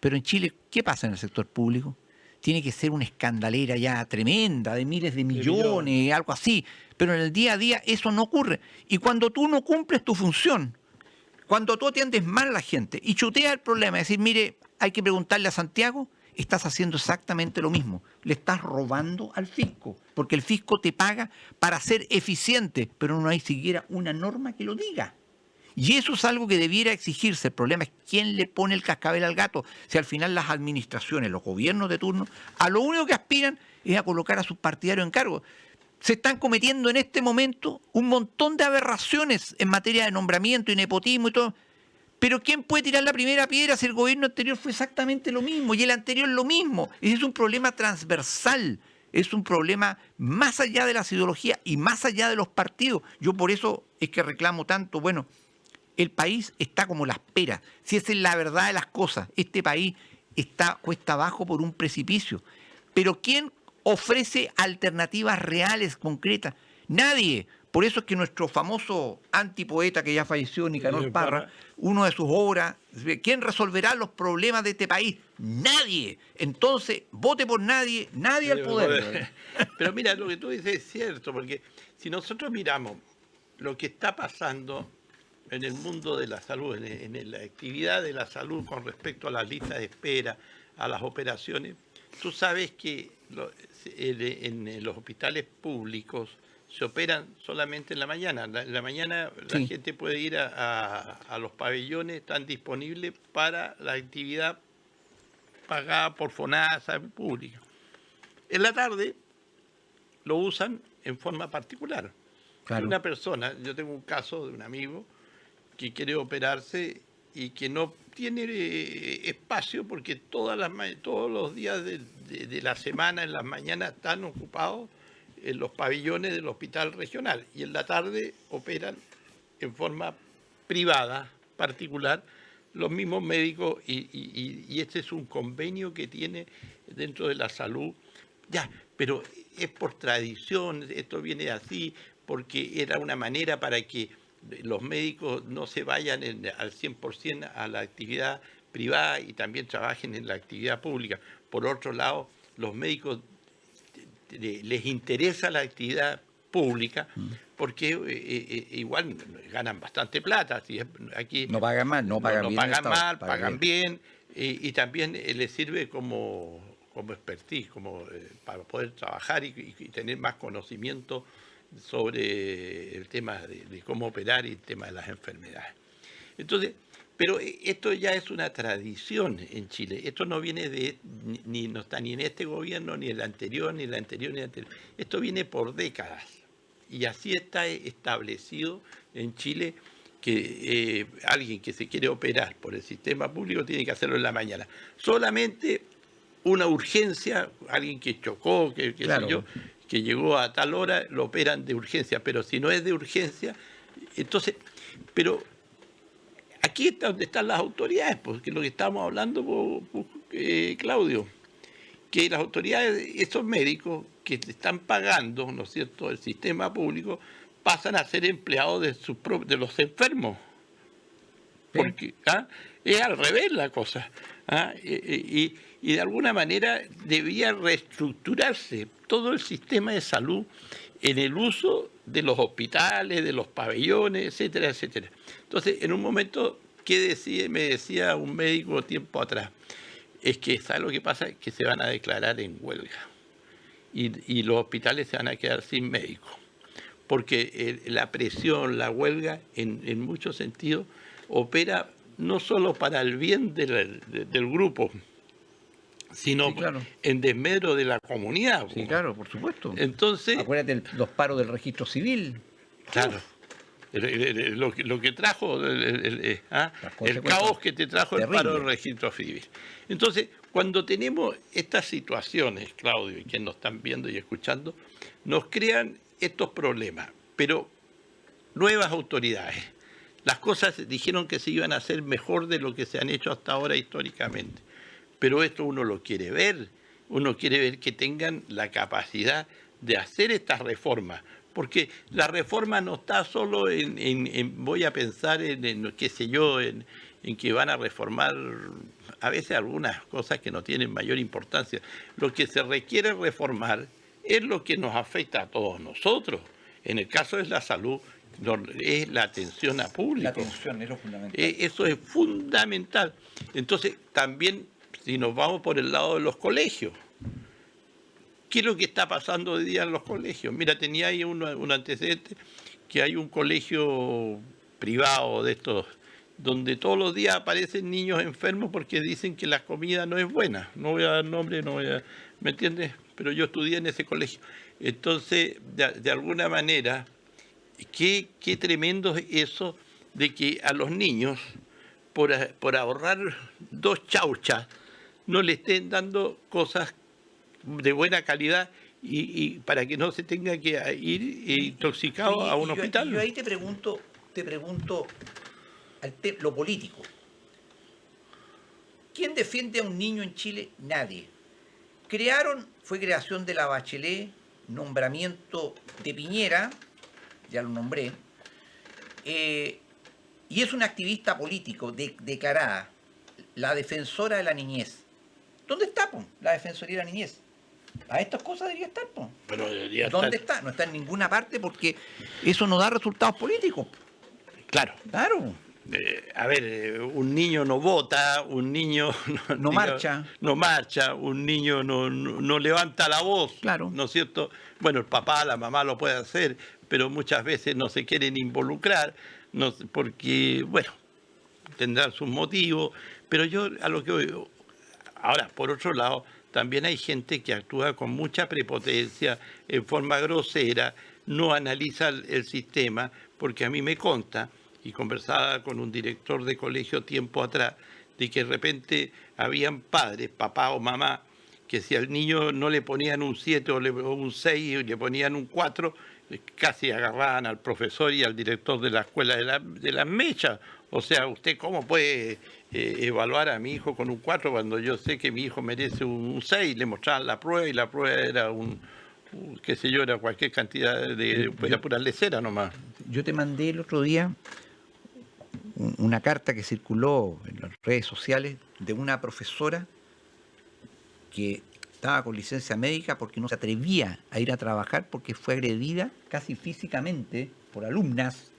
Pero en Chile, ¿qué pasa en el sector público? Tiene que ser una escandalera ya tremenda, de miles de millones, algo así. Pero en el día a día eso no ocurre. Y cuando tú no cumples tu función, cuando tú atiendes mal a la gente y chuteas el problema, es decir, mire, hay que preguntarle a Santiago, estás haciendo exactamente lo mismo. Le estás robando al fisco, porque el fisco te paga para ser eficiente, pero no hay siquiera una norma que lo diga. Y eso es algo que debiera exigirse. El problema es quién le pone el cascabel al gato. Si al final las administraciones, los gobiernos de turno, a lo único que aspiran es a colocar a sus partidarios en cargo. Se están cometiendo en este momento un montón de aberraciones en materia de nombramiento y nepotismo y todo. Pero ¿quién puede tirar la primera piedra si el gobierno anterior fue exactamente lo mismo y el anterior lo mismo? Ese es un problema transversal, es un problema más allá de las ideologías y más allá de los partidos. Yo por eso es que reclamo tanto, bueno, el país está como las peras. Si esa es la verdad de las cosas, este país está cuesta abajo por un precipicio. Pero ¿quién ofrece alternativas reales, concretas? Nadie. Por eso es que nuestro famoso antipoeta que ya falleció, Nicanor Parra, una de sus obras, ¿quién resolverá los problemas de este país? Nadie. Entonces, vote por nadie, nadie al poder. Pero mira, lo que tú dices es cierto, porque si nosotros miramos lo que está pasando en el mundo de la salud, en la actividad de la salud con respecto a las listas de espera, a las operaciones, tú sabes que en los hospitales públicos se operan solamente en la mañana. En la mañana la gente puede ir a los pabellones, están disponibles para la actividad pagada por FONASA pública. En la tarde lo usan en forma particular. Claro. Una persona, yo tengo un caso de un amigo que quiere operarse y que no tiene espacio porque todos los días de la semana, en las mañanas, están ocupados en los pabellones del hospital regional y en la tarde operan en forma privada, particular, los mismos médicos y este es un convenio que tiene dentro de la salud. Ya, pero es por tradición, esto viene así, porque era una manera para que los médicos no se vayan al 100% a la actividad privada y también trabajen en la actividad pública. Por otro lado, los médicos les interesa la actividad pública porque igual ganan bastante plata. Aquí no pagan mal, no pagan bien. No pagan mal, pagan bien y también les sirve como expertise, para poder trabajar y tener más conocimiento sobre el tema de cómo operar y el tema de las enfermedades. Entonces, pero esto ya es una tradición en Chile. Esto no viene no está ni en este gobierno, ni en el anterior, ni en el anterior, ni en el anterior. Esto viene por décadas. Y así está establecido en Chile que alguien que se quiere operar por el sistema público tiene que hacerlo en la mañana. Solamente una urgencia, alguien que chocó, que Claro. sé yo, que llegó a tal hora, lo operan de urgencia, pero si no es de urgencia, entonces, pero aquí está donde están las autoridades, porque es lo que estamos hablando, Claudio, que las autoridades, esos médicos que están pagando, ¿no es cierto?, el sistema público, pasan a ser empleados de los enfermos. Sí. Porque es al revés la cosa. Y de alguna manera debía reestructurarse todo el sistema de salud en el uso de los hospitales, de los pabellones, etcétera, etcétera. Entonces, en un momento, me decía un médico tiempo atrás? Es que, ¿sabe lo que pasa? Que se van a declarar en huelga. Y los hospitales se van a quedar sin médicos. Porque la presión, la huelga, en muchos sentidos, opera no solo para el bien del grupo, sino Sí, claro. en desmedro de la comunidad. Sí, claro, por supuesto. Entonces, Acuérdate los paros del registro civil. claro, lo que trajo, el consecuencias caos que te trajo el terribles. paro del registro civil. Entonces, cuando tenemos estas situaciones, Claudio, y que nos están viendo y escuchando, nos crean estos problemas, pero nuevas autoridades. Las cosas dijeron que se iban a hacer mejor de lo que se han hecho hasta ahora históricamente. Pero esto uno lo quiere ver. Uno quiere ver que tengan la capacidad de hacer estas reformas. Porque la reforma no está solo voy a pensar qué sé yo, en que van a reformar a veces algunas cosas que no tienen mayor importancia. Lo que se requiere reformar es lo que nos afecta a todos nosotros. En el caso de la salud, es la atención a público. La atención es lo fundamental. Eso es fundamental. Entonces, también, si nos vamos por el lado de los colegios, ¿qué es lo que está pasando hoy día en los colegios? Mira, tenía ahí un antecedente, que hay un colegio privado de estos, donde todos los días aparecen niños enfermos porque dicen que la comida no es buena. No voy a dar nombre, ¿me entiendes? Pero yo estudié en ese colegio. Entonces, de alguna manera, qué tremendo es eso de que a los niños, por ahorrar 2 chauchas, no le estén dando cosas de buena calidad y para que no se tenga que ir intoxicado a un hospital. Yo ahí te pregunto lo político. ¿Quién defiende a un niño en Chile? Nadie. Fue creación de la Bachelet, nombramiento de Piñera, ya lo nombré, y es una activista político declarada, la defensora de la niñez. ¿Dónde está, la defensoría de la niñez? A estas cosas debería estar, Bueno, debería ¿Dónde estar. está? No está en ninguna parte porque eso no da resultados políticos. Claro. Claro. A ver, un niño no vota, un niño No marcha. No marcha, un niño no levanta la voz, Claro. ¿no es cierto? Bueno, el papá, la mamá lo puede hacer, pero muchas veces no se quieren involucrar, porque, bueno, tendrán sus motivos, pero yo a lo que voy. Ahora, por otro lado, también hay gente que actúa con mucha prepotencia, en forma grosera, no analiza el sistema, porque a mí me consta, y conversaba con un director de colegio tiempo atrás, de que de repente habían padres, papá o mamá, que si al niño no le ponían un 7 o un 6 y le ponían un 4, casi agarraban al profesor y al director de la escuela de las mechas. O sea, ¿usted cómo puede evaluar a mi hijo con un 4 cuando yo sé que mi hijo merece un 6? Le mostraban la prueba y la prueba era qué sé yo, era cualquier cantidad era pura lecera nomás. Yo te mandé el otro día una carta que circuló en las redes sociales de una profesora que estaba con licencia médica porque no se atrevía a ir a trabajar porque fue agredida casi físicamente por alumnas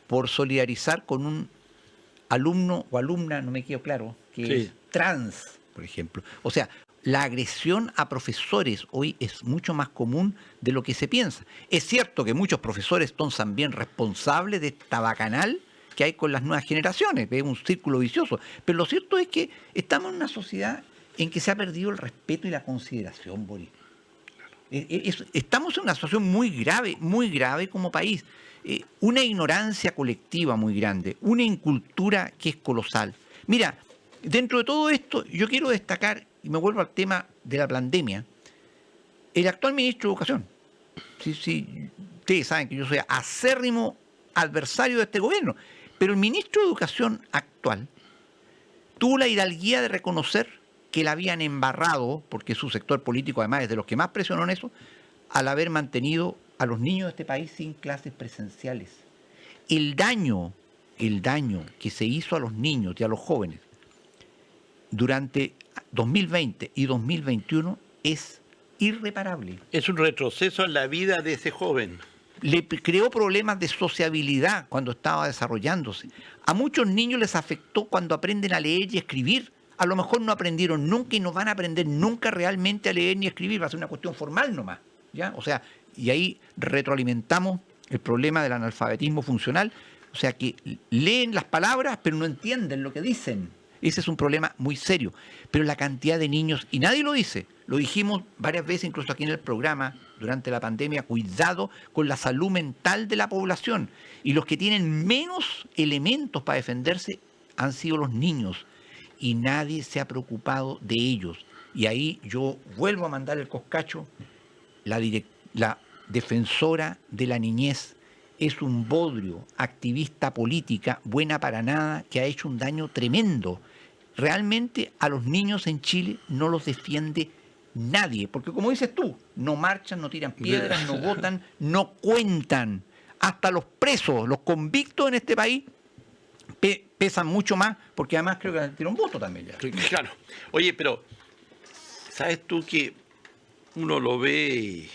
por solidarizar con un alumno o alumna, no me quedo claro, que Sí. es trans, por ejemplo. O sea, la agresión a profesores hoy es mucho más común de lo que se piensa. Es cierto que muchos profesores son también responsables de esta bacanal que hay con las nuevas generaciones, es un círculo vicioso, pero lo cierto es que estamos en una sociedad en que se ha perdido el respeto y la consideración, Boris. Estamos en una situación muy grave como país. una ignorancia colectiva muy grande, una incultura que es colosal. Mira, dentro de todo esto, yo quiero destacar, y me vuelvo al tema de la pandemia, el actual ministro de Educación. Sí, ustedes saben que yo soy acérrimo adversario de este gobierno, pero el ministro de Educación actual tuvo la hidalguía de reconocer que la habían embarrado, porque su sector político además es de los que más presionó en eso, al haber mantenido a los niños de este país sin clases presenciales. El daño que se hizo a los niños y a los jóvenes durante 2020 y 2021 es irreparable. Es un retroceso en la vida de ese joven. Le creó problemas de sociabilidad cuando estaba desarrollándose. A muchos niños les afectó cuando aprenden a leer y escribir. A lo mejor no aprendieron nunca y no van a aprender nunca realmente a leer ni a escribir. Va a ser una cuestión formal nomás, ¿ya? O sea, y ahí retroalimentamos el problema del analfabetismo funcional. O sea, que leen las palabras pero no entienden lo que dicen. Ese es un problema muy serio. Pero la cantidad de niños, y nadie lo dice, lo dijimos varias veces incluso aquí en el programa durante la pandemia, cuidado con la salud mental de la población. Y los que tienen menos elementos para defenderse han sido los niños. Y nadie se ha preocupado de ellos. Y ahí yo vuelvo a mandar el coscacho. La defensora de la niñez es un bodrio, activista política, buena para nada, que ha hecho un daño tremendo. Realmente a los niños en Chile no los defiende nadie, porque como dices tú, no marchan, no tiran piedras, no votan, no cuentan. Hasta los presos, los convictos en este país pesan mucho más, porque además creo que tienen un voto también ya. Claro. Oye, pero ¿sabes tú que uno lo ve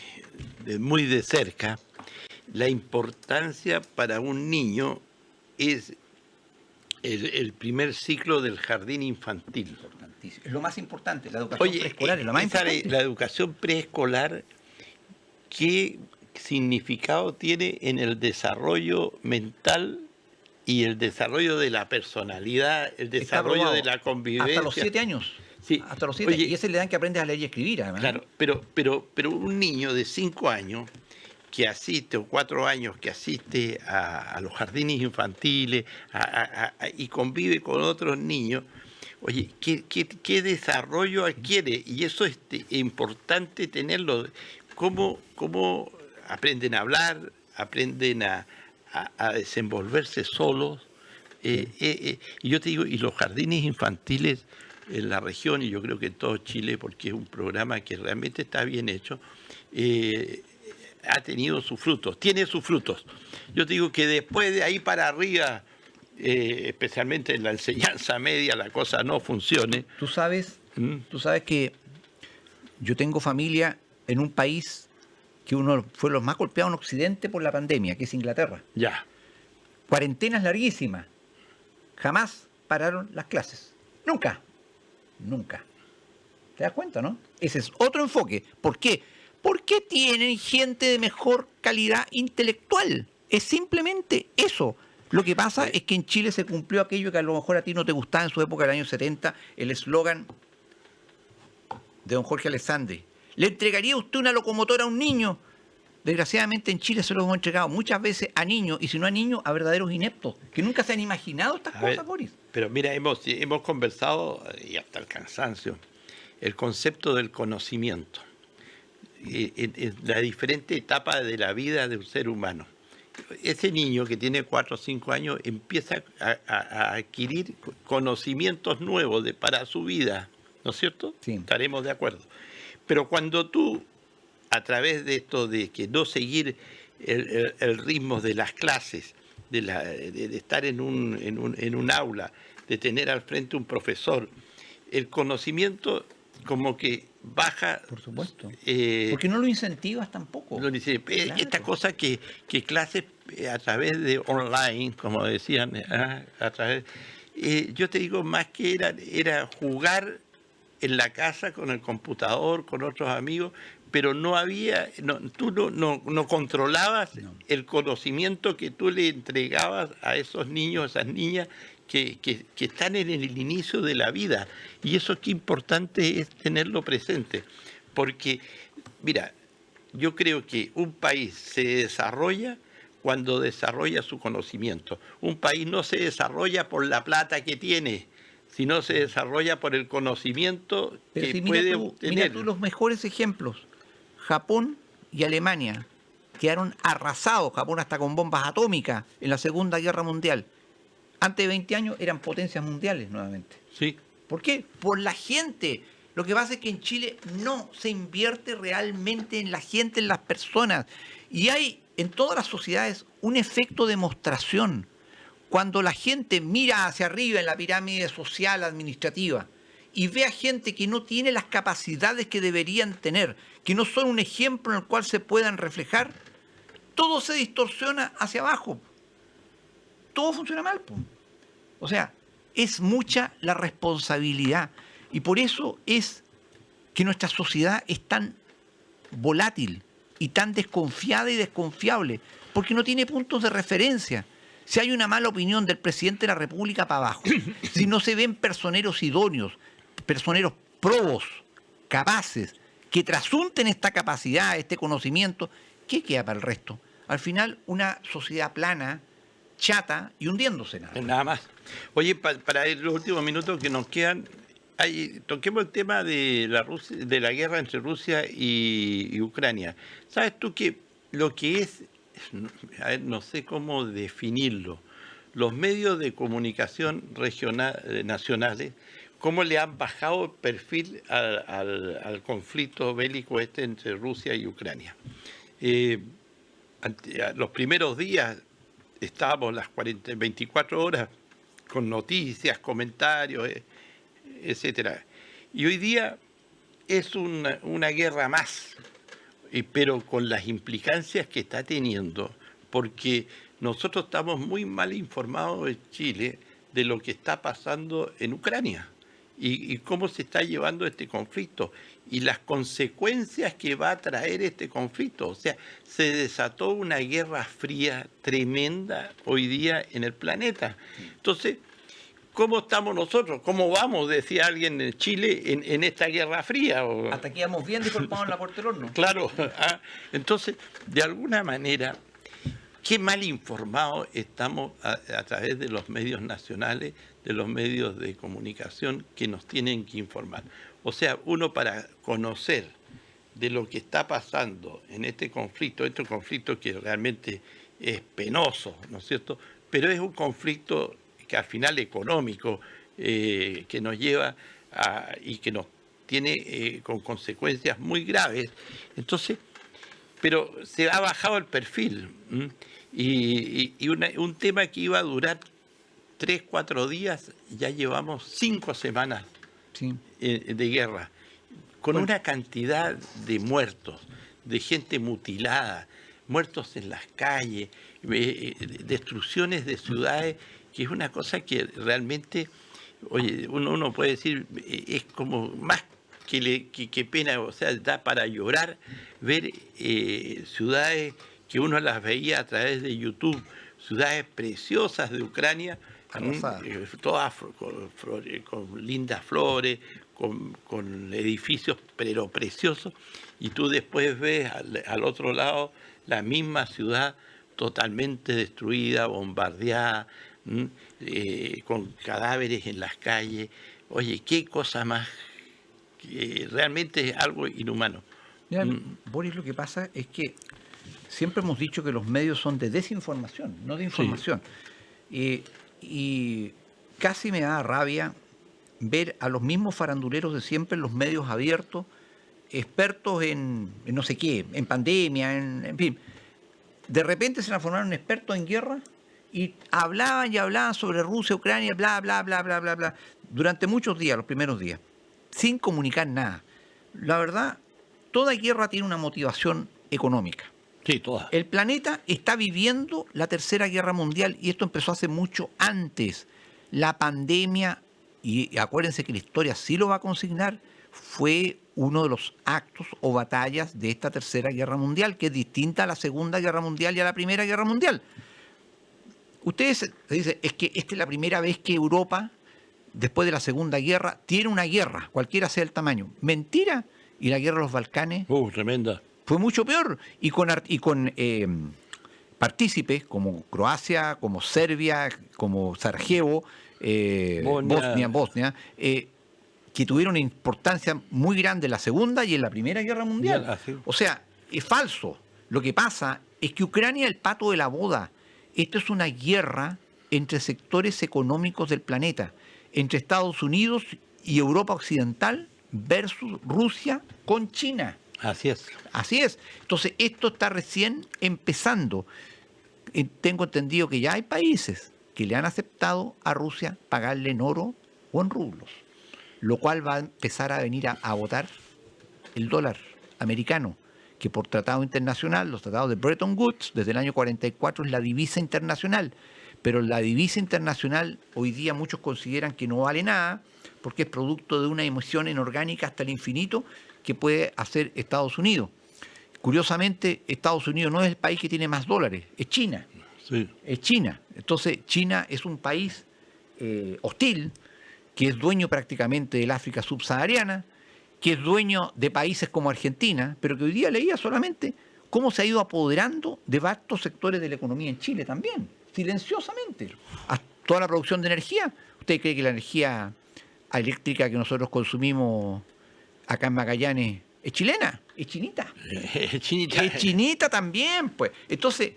muy de cerca? La importancia para un niño es el primer ciclo del jardín infantil. Es lo más importante, la educación preescolar es lo más importante. La educación preescolar, ¿qué significado tiene en el desarrollo mental y el desarrollo de la personalidad, el desarrollo de la convivencia? Hasta los 7 años. Sí. Hasta los 7. Oye, y esa es la edad en que aprendes a leer y escribir, además. Claro, pero un niño de 5 años que asiste, o 4 años que asiste a los jardines infantiles y convive con otros niños, oye, ¿qué desarrollo adquiere? Y eso es importante tenerlo. ¿Cómo aprenden a hablar? ¿Aprenden a desenvolverse solos? Y yo te digo, y los jardines infantiles en la región, y yo creo que en todo Chile, porque es un programa que realmente está bien hecho, ha tenido sus frutos, tiene sus frutos. Yo te digo que después de ahí para arriba, especialmente en la enseñanza media, la cosa no funcione. Tú sabes que yo tengo familia en un país que uno fue los más golpeados en Occidente por la pandemia, que es Inglaterra. Ya. Cuarentenas larguísimas. Jamás pararon las clases. Nunca. ¿Te das cuenta, no? Ese es otro enfoque. ¿Por qué? Porque tienen gente de mejor calidad intelectual. Es simplemente eso. Lo que pasa es que en Chile se cumplió aquello que a lo mejor a ti no te gustaba en su época del año 70, el eslogan de don Jorge Alessandri. ¿Le entregaría usted una locomotora a un niño? Desgraciadamente en Chile se lo hemos entregado muchas veces a niños, y si no a niños, a verdaderos ineptos, que nunca se han imaginado estas cosas, Boris. Pero mira, hemos conversado, y hasta el cansancio, el concepto del conocimiento. La diferente etapa de la vida de un ser humano. Ese niño que tiene 4 o 5 años empieza a adquirir conocimientos nuevos para su vida, ¿no es cierto? Sí. Estaremos de acuerdo. Pero cuando tú, a través de esto de que no seguir el ritmo de las clases, de estar en un aula, de tener al frente un profesor, el conocimiento como que baja. Por supuesto. Porque no lo incentivas tampoco. Claro. Esta cosa que clases a través de online, como decían, a través, yo te digo, más que era jugar en la casa con el computador, con otros amigos, pero no había, tú no controlabas el conocimiento que tú le entregabas a esos niños, a esas niñas que están en el inicio de la vida. Y eso qué importante es tenerlo presente. Porque, mira, yo creo que un país se desarrolla cuando desarrolla su conocimiento. Un país no se desarrolla por la plata que tiene, sino se desarrolla por el conocimiento Pero que si puede mira obtener. tú los mejores ejemplos. Japón y Alemania quedaron arrasados, Japón hasta con bombas atómicas en la Segunda Guerra Mundial. Antes de 20 años eran potencias mundiales nuevamente. Sí. ¿Por qué? Por la gente. Lo que pasa es que en Chile no se invierte realmente en la gente, en las personas. Y hay en todas las sociedades un efecto de demostración. Cuando la gente mira hacia arriba en la pirámide social administrativa y ve a gente que no tiene las capacidades que deberían tener, que no son un ejemplo en el cual se puedan reflejar, todo se distorsiona hacia abajo. Todo funciona mal, po. O sea, es mucha la responsabilidad. Y por eso es que nuestra sociedad es tan volátil y tan desconfiada y desconfiable, porque no tiene puntos de referencia. Si hay una mala opinión del presidente de la República para abajo, si no se ven personeros idóneos, personeros probos, capaces, que trasunten esta capacidad, este conocimiento, ¿qué queda para el resto? Al final, una sociedad plana, chata y hundiéndose nada. Nada más. Oye, para los últimos minutos que nos quedan, toquemos el tema de la guerra entre Rusia y Ucrania. ¿Sabes tú que lo que es, a ver, no sé cómo definirlo, los medios de comunicación nacionales, cómo le han bajado el perfil al conflicto bélico entre Rusia y Ucrania? Los primeros días estábamos las 24 horas con noticias, comentarios, etcétera. Y hoy día es una guerra más, pero con las implicancias que está teniendo, porque nosotros estamos muy mal informados en Chile de lo que está pasando en Ucrania y cómo se está llevando este conflicto y las consecuencias que va a traer este conflicto. O sea, se desató una guerra fría tremenda hoy día en el planeta. Entonces, ¿cómo estamos nosotros? ¿Cómo vamos, decía alguien en Chile, en esta guerra fría? Hasta aquí vamos bien, dijo el pavo en la puerta del horno. Claro. Entonces, de alguna manera, qué mal informados estamos a través de los medios nacionales, de los medios de comunicación que nos tienen que informar. O sea, uno para conocer de lo que está pasando en este conflicto que realmente es penoso, ¿no es cierto? Pero es un conflicto que al final económico, que nos lleva y que nos tiene con consecuencias muy graves. Entonces, pero se ha bajado el perfil. Y un tema que iba a durar 3, 4 días, ya llevamos 5 semanas de guerra, con una cantidad de muertos, de gente mutilada, muertos en las calles, destrucciones de ciudades, que es una cosa que realmente, oye, uno puede decir, es como más que pena, o sea, da para llorar ver ciudades que uno las veía a través de YouTube, ciudades preciosas de Ucrania, todas con lindas flores, con edificios pero preciosos, y tú después ves al otro lado la misma ciudad totalmente destruida, bombardeada, con cadáveres en las calles. Oye, qué cosa más, que realmente es algo inhumano. Mira, Boris, lo que pasa es que siempre hemos dicho que los medios son de desinformación, no de información. Sí. Y casi me da rabia ver a los mismos faranduleros de siempre en los medios abiertos, expertos en no sé qué, en pandemia, en fin. De repente se transformaron en expertos en guerra y hablaban sobre Rusia, Ucrania, bla, bla, bla, bla, bla, bla, durante muchos días, los primeros días, sin comunicar nada. La verdad, toda guerra tiene una motivación económica. Sí, todas. El planeta está viviendo la Tercera Guerra Mundial y esto empezó hace mucho antes. La pandemia, y acuérdense que la historia sí lo va a consignar, fue uno de los actos o batallas de esta Tercera Guerra Mundial, que es distinta a la Segunda Guerra Mundial y a la Primera Guerra Mundial. Ustedes dicen, es que esta es la primera vez que Europa, después de la Segunda Guerra, tiene una guerra, cualquiera sea el tamaño. Mentira. Y la guerra de los Balcanes tremenda. fue mucho peor. Y con partícipes, como Croacia, como Serbia, como Sarajevo, Bosnia, que tuvieron una importancia muy grande en la Segunda y en la Primera Guerra Mundial. O sea, es falso. Lo que pasa es que Ucrania es el pato de la boda. Esto es una guerra entre sectores económicos del planeta, entre Estados Unidos y Europa Occidental versus Rusia con China. Así es. Así es. Entonces, esto está recién empezando. Tengo entendido que ya hay países que le han aceptado a Rusia pagarle en oro o en rublos, lo cual va a empezar a venir a votar el dólar americano, que por tratado internacional, los tratados de Bretton Woods, desde el año 44 es la divisa internacional, pero la divisa internacional hoy día muchos consideran que no vale nada, porque es producto de una emisión inorgánica hasta el infinito que puede hacer Estados Unidos. Curiosamente, Estados Unidos no es el país que tiene más dólares, es China. Sí. Es China. Entonces, China es un país hostil, que es dueño prácticamente del África subsahariana, que es dueño de países como Argentina, pero que hoy día leía solamente cómo se ha ido apoderando de vastos sectores de la economía en Chile también, silenciosamente. A toda la producción de energía. ¿Usted cree que la energía eléctrica que nosotros consumimos acá en Magallanes es chilena? ¿Es chinita? Chinita. Es chinita también, pues. Entonces,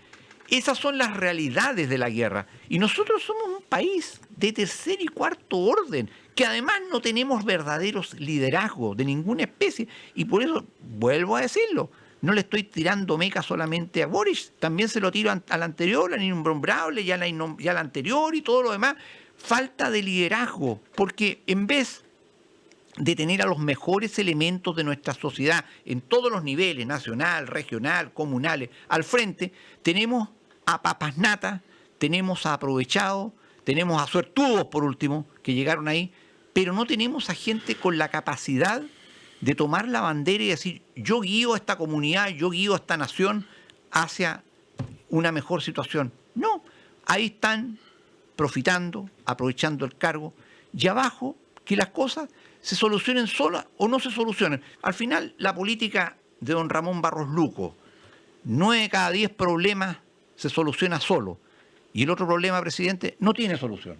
esas son las realidades de la guerra. Y nosotros somos un país de tercer y cuarto orden, que además no tenemos verdaderos liderazgos de ninguna especie. Y por eso, vuelvo a decirlo, no le estoy tirando meca solamente a Boris, también se lo tiro al anterior, al innombrable, y al anterior y todo lo demás. Falta de liderazgo, porque en vez de tener a los mejores elementos de nuestra sociedad en todos los niveles, nacional, regional, comunales, al frente, tenemos a papas natas, tenemos a aprovechados, tenemos a suertudos, por último, que llegaron ahí, pero no tenemos a gente con la capacidad de tomar la bandera y decir, yo guío a esta comunidad, yo guío a esta nación hacia una mejor situación. No, ahí están profitando, aprovechando el cargo, y abajo que las cosas se solucionen solas o no se solucionen. Al final, la política de don Ramón Barros Luco, 9 de cada 10 problemas se soluciona solo. Y el otro problema, presidente, no tiene solución.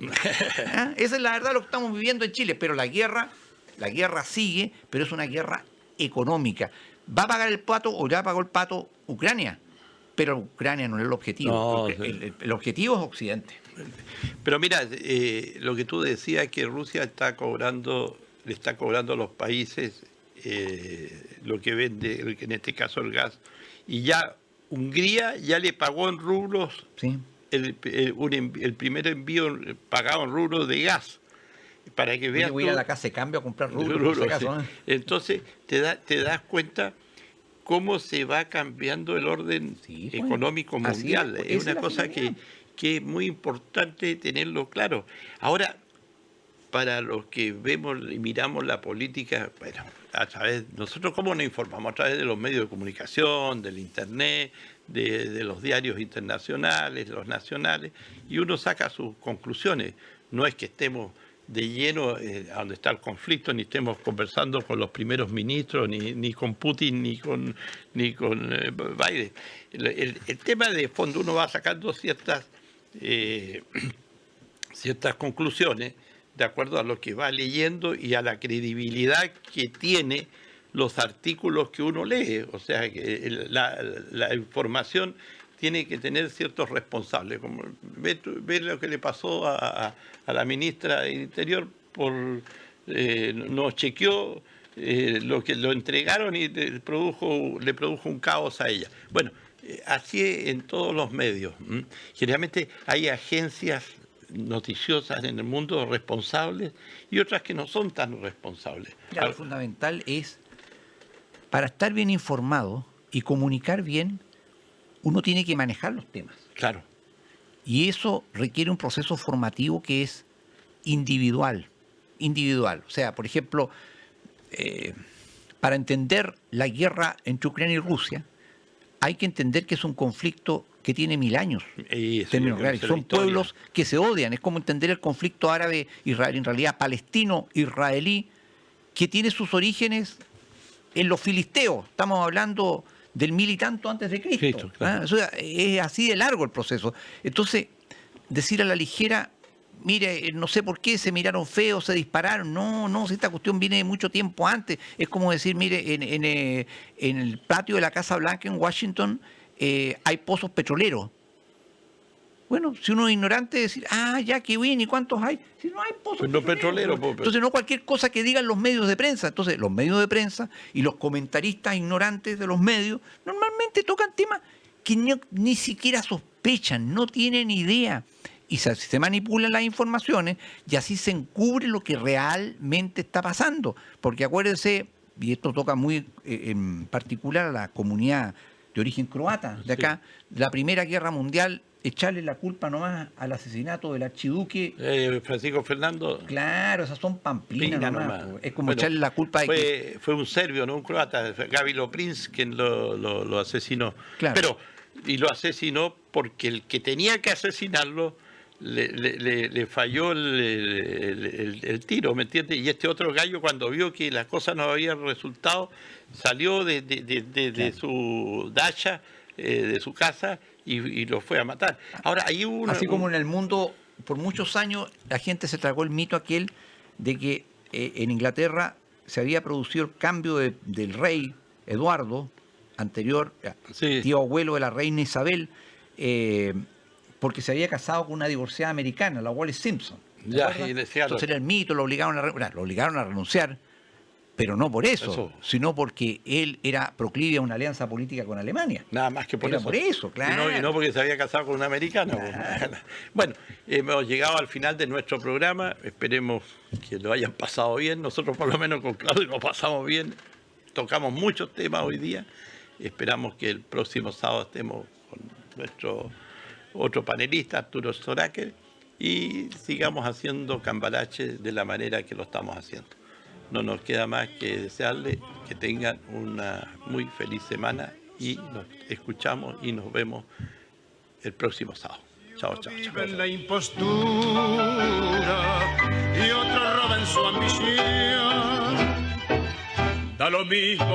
Esa es la verdad de lo que estamos viviendo en Chile. Pero la guerra sigue, pero es una guerra económica. ¿Va a pagar el pato o ya pagó el pato Ucrania? Pero Ucrania no es el objetivo. No, el objetivo es Occidente. Pero mira, lo que tú decías es que Rusia le está cobrando a los países lo que vende, en este caso el gas, y ya Hungría ya le pagó en rublos. Sí. El primer envío pagado en rublos de gas. Para que veas. Voy a ir a la casa de cambio a comprar rublos. Sí. Entonces te das cuenta cómo se va cambiando el orden económico mundial. Es una cosa que es muy importante tenerlo claro. Ahora, para los que vemos y miramos la política, bueno, nosotros cómo nos informamos, a través de los medios de comunicación, del internet, de los diarios internacionales, los nacionales, y uno saca sus conclusiones. No es que estemos de lleno a donde está el conflicto, ni estemos conversando con los primeros ministros, ni con Putin, ni con Biden. El tema de fondo, uno va sacando ciertas conclusiones de acuerdo a lo que va leyendo y a la credibilidad que tiene los artículos que uno lee. O sea, que la información tiene que tener ciertos responsables. Como ve lo que le pasó a la ministra del Interior, no chequeó lo entregaron y le produjo un caos a ella. Bueno, así es en todos los medios. Generalmente hay agencias noticiosas en el mundo responsables y otras que no son tan responsables. Lo fundamental es, para estar bien informado y comunicar bien, uno tiene que manejar los temas. Claro. Y eso requiere un proceso formativo que es individual. O sea, por ejemplo, para entender la guerra entre Ucrania y Rusia, hay que entender que es un conflicto que tiene 1000 años. Son pueblos que se odian. Es como entender el conflicto árabe-israelí, en realidad palestino-israelí, que tiene sus orígenes en los filisteos. Estamos hablando del 1000 y tanto antes de Cristo. Cristo, claro. O sea, es así de largo el proceso. Entonces, decir a la ligera, mire, no sé por qué se miraron feos, se dispararon. No, si esta cuestión viene de mucho tiempo antes. Es como decir, mire, en el patio de la Casa Blanca en Washington hay pozos petroleros. Bueno, si uno es ignorante, decir, ya, qué bien, ¿y cuántos hay? Si no hay pozos Pues no petroleros. Entonces, no cualquier cosa que digan los medios de prensa. Entonces, los medios de prensa y los comentaristas ignorantes de los medios normalmente tocan temas que ni siquiera sospechan, no tienen idea. Y se manipulan las informaciones y así se encubre lo que realmente está pasando. Porque acuérdense, y esto toca muy en particular a la comunidad de origen croata de acá, la Primera Guerra Mundial, echarle la culpa nomás al asesinato del archiduque. Francisco Fernando. Claro, esas son pamplinas nomás. Es como echarle la culpa de fue un serbio, no un croata, Gavilo Prince, quien lo asesinó. Claro. Pero, y lo asesinó porque el que tenía que asesinarlo le falló el tiro, ¿me entiendes? Y este otro gallo, cuando vio que las cosas no habían resultado, salió de su dacha, de su casa, y lo fue a matar. Ahora, hay Así como en el mundo, por muchos años, la gente se tragó el mito aquel de que en Inglaterra se había producido el cambio del rey Eduardo, anterior, tío abuelo de la reina Isabel, porque se había casado con una divorciada americana, la Wallis Simpson. Entonces era el mito, lo obligaron a renunciar, pero no por eso, sino porque él era proclive a una alianza política con Alemania. Nada más que por era eso. Por eso, claro. Y no porque se había casado con una americana. Claro. Bueno, hemos llegado al final de nuestro programa. Esperemos que lo hayan pasado bien. Nosotros por lo menos con Claudio lo pasamos bien. Tocamos muchos temas hoy día. Esperamos que el próximo sábado estemos con nuestro otro panelista, Arturo Storaker, y sigamos haciendo Cambalache de la manera que lo estamos haciendo. No nos queda más que desearles que tengan una muy feliz semana y nos escuchamos y nos vemos el próximo sábado. Chao. Vive en la impostura y otro roba en su ambición. Da lo mismo.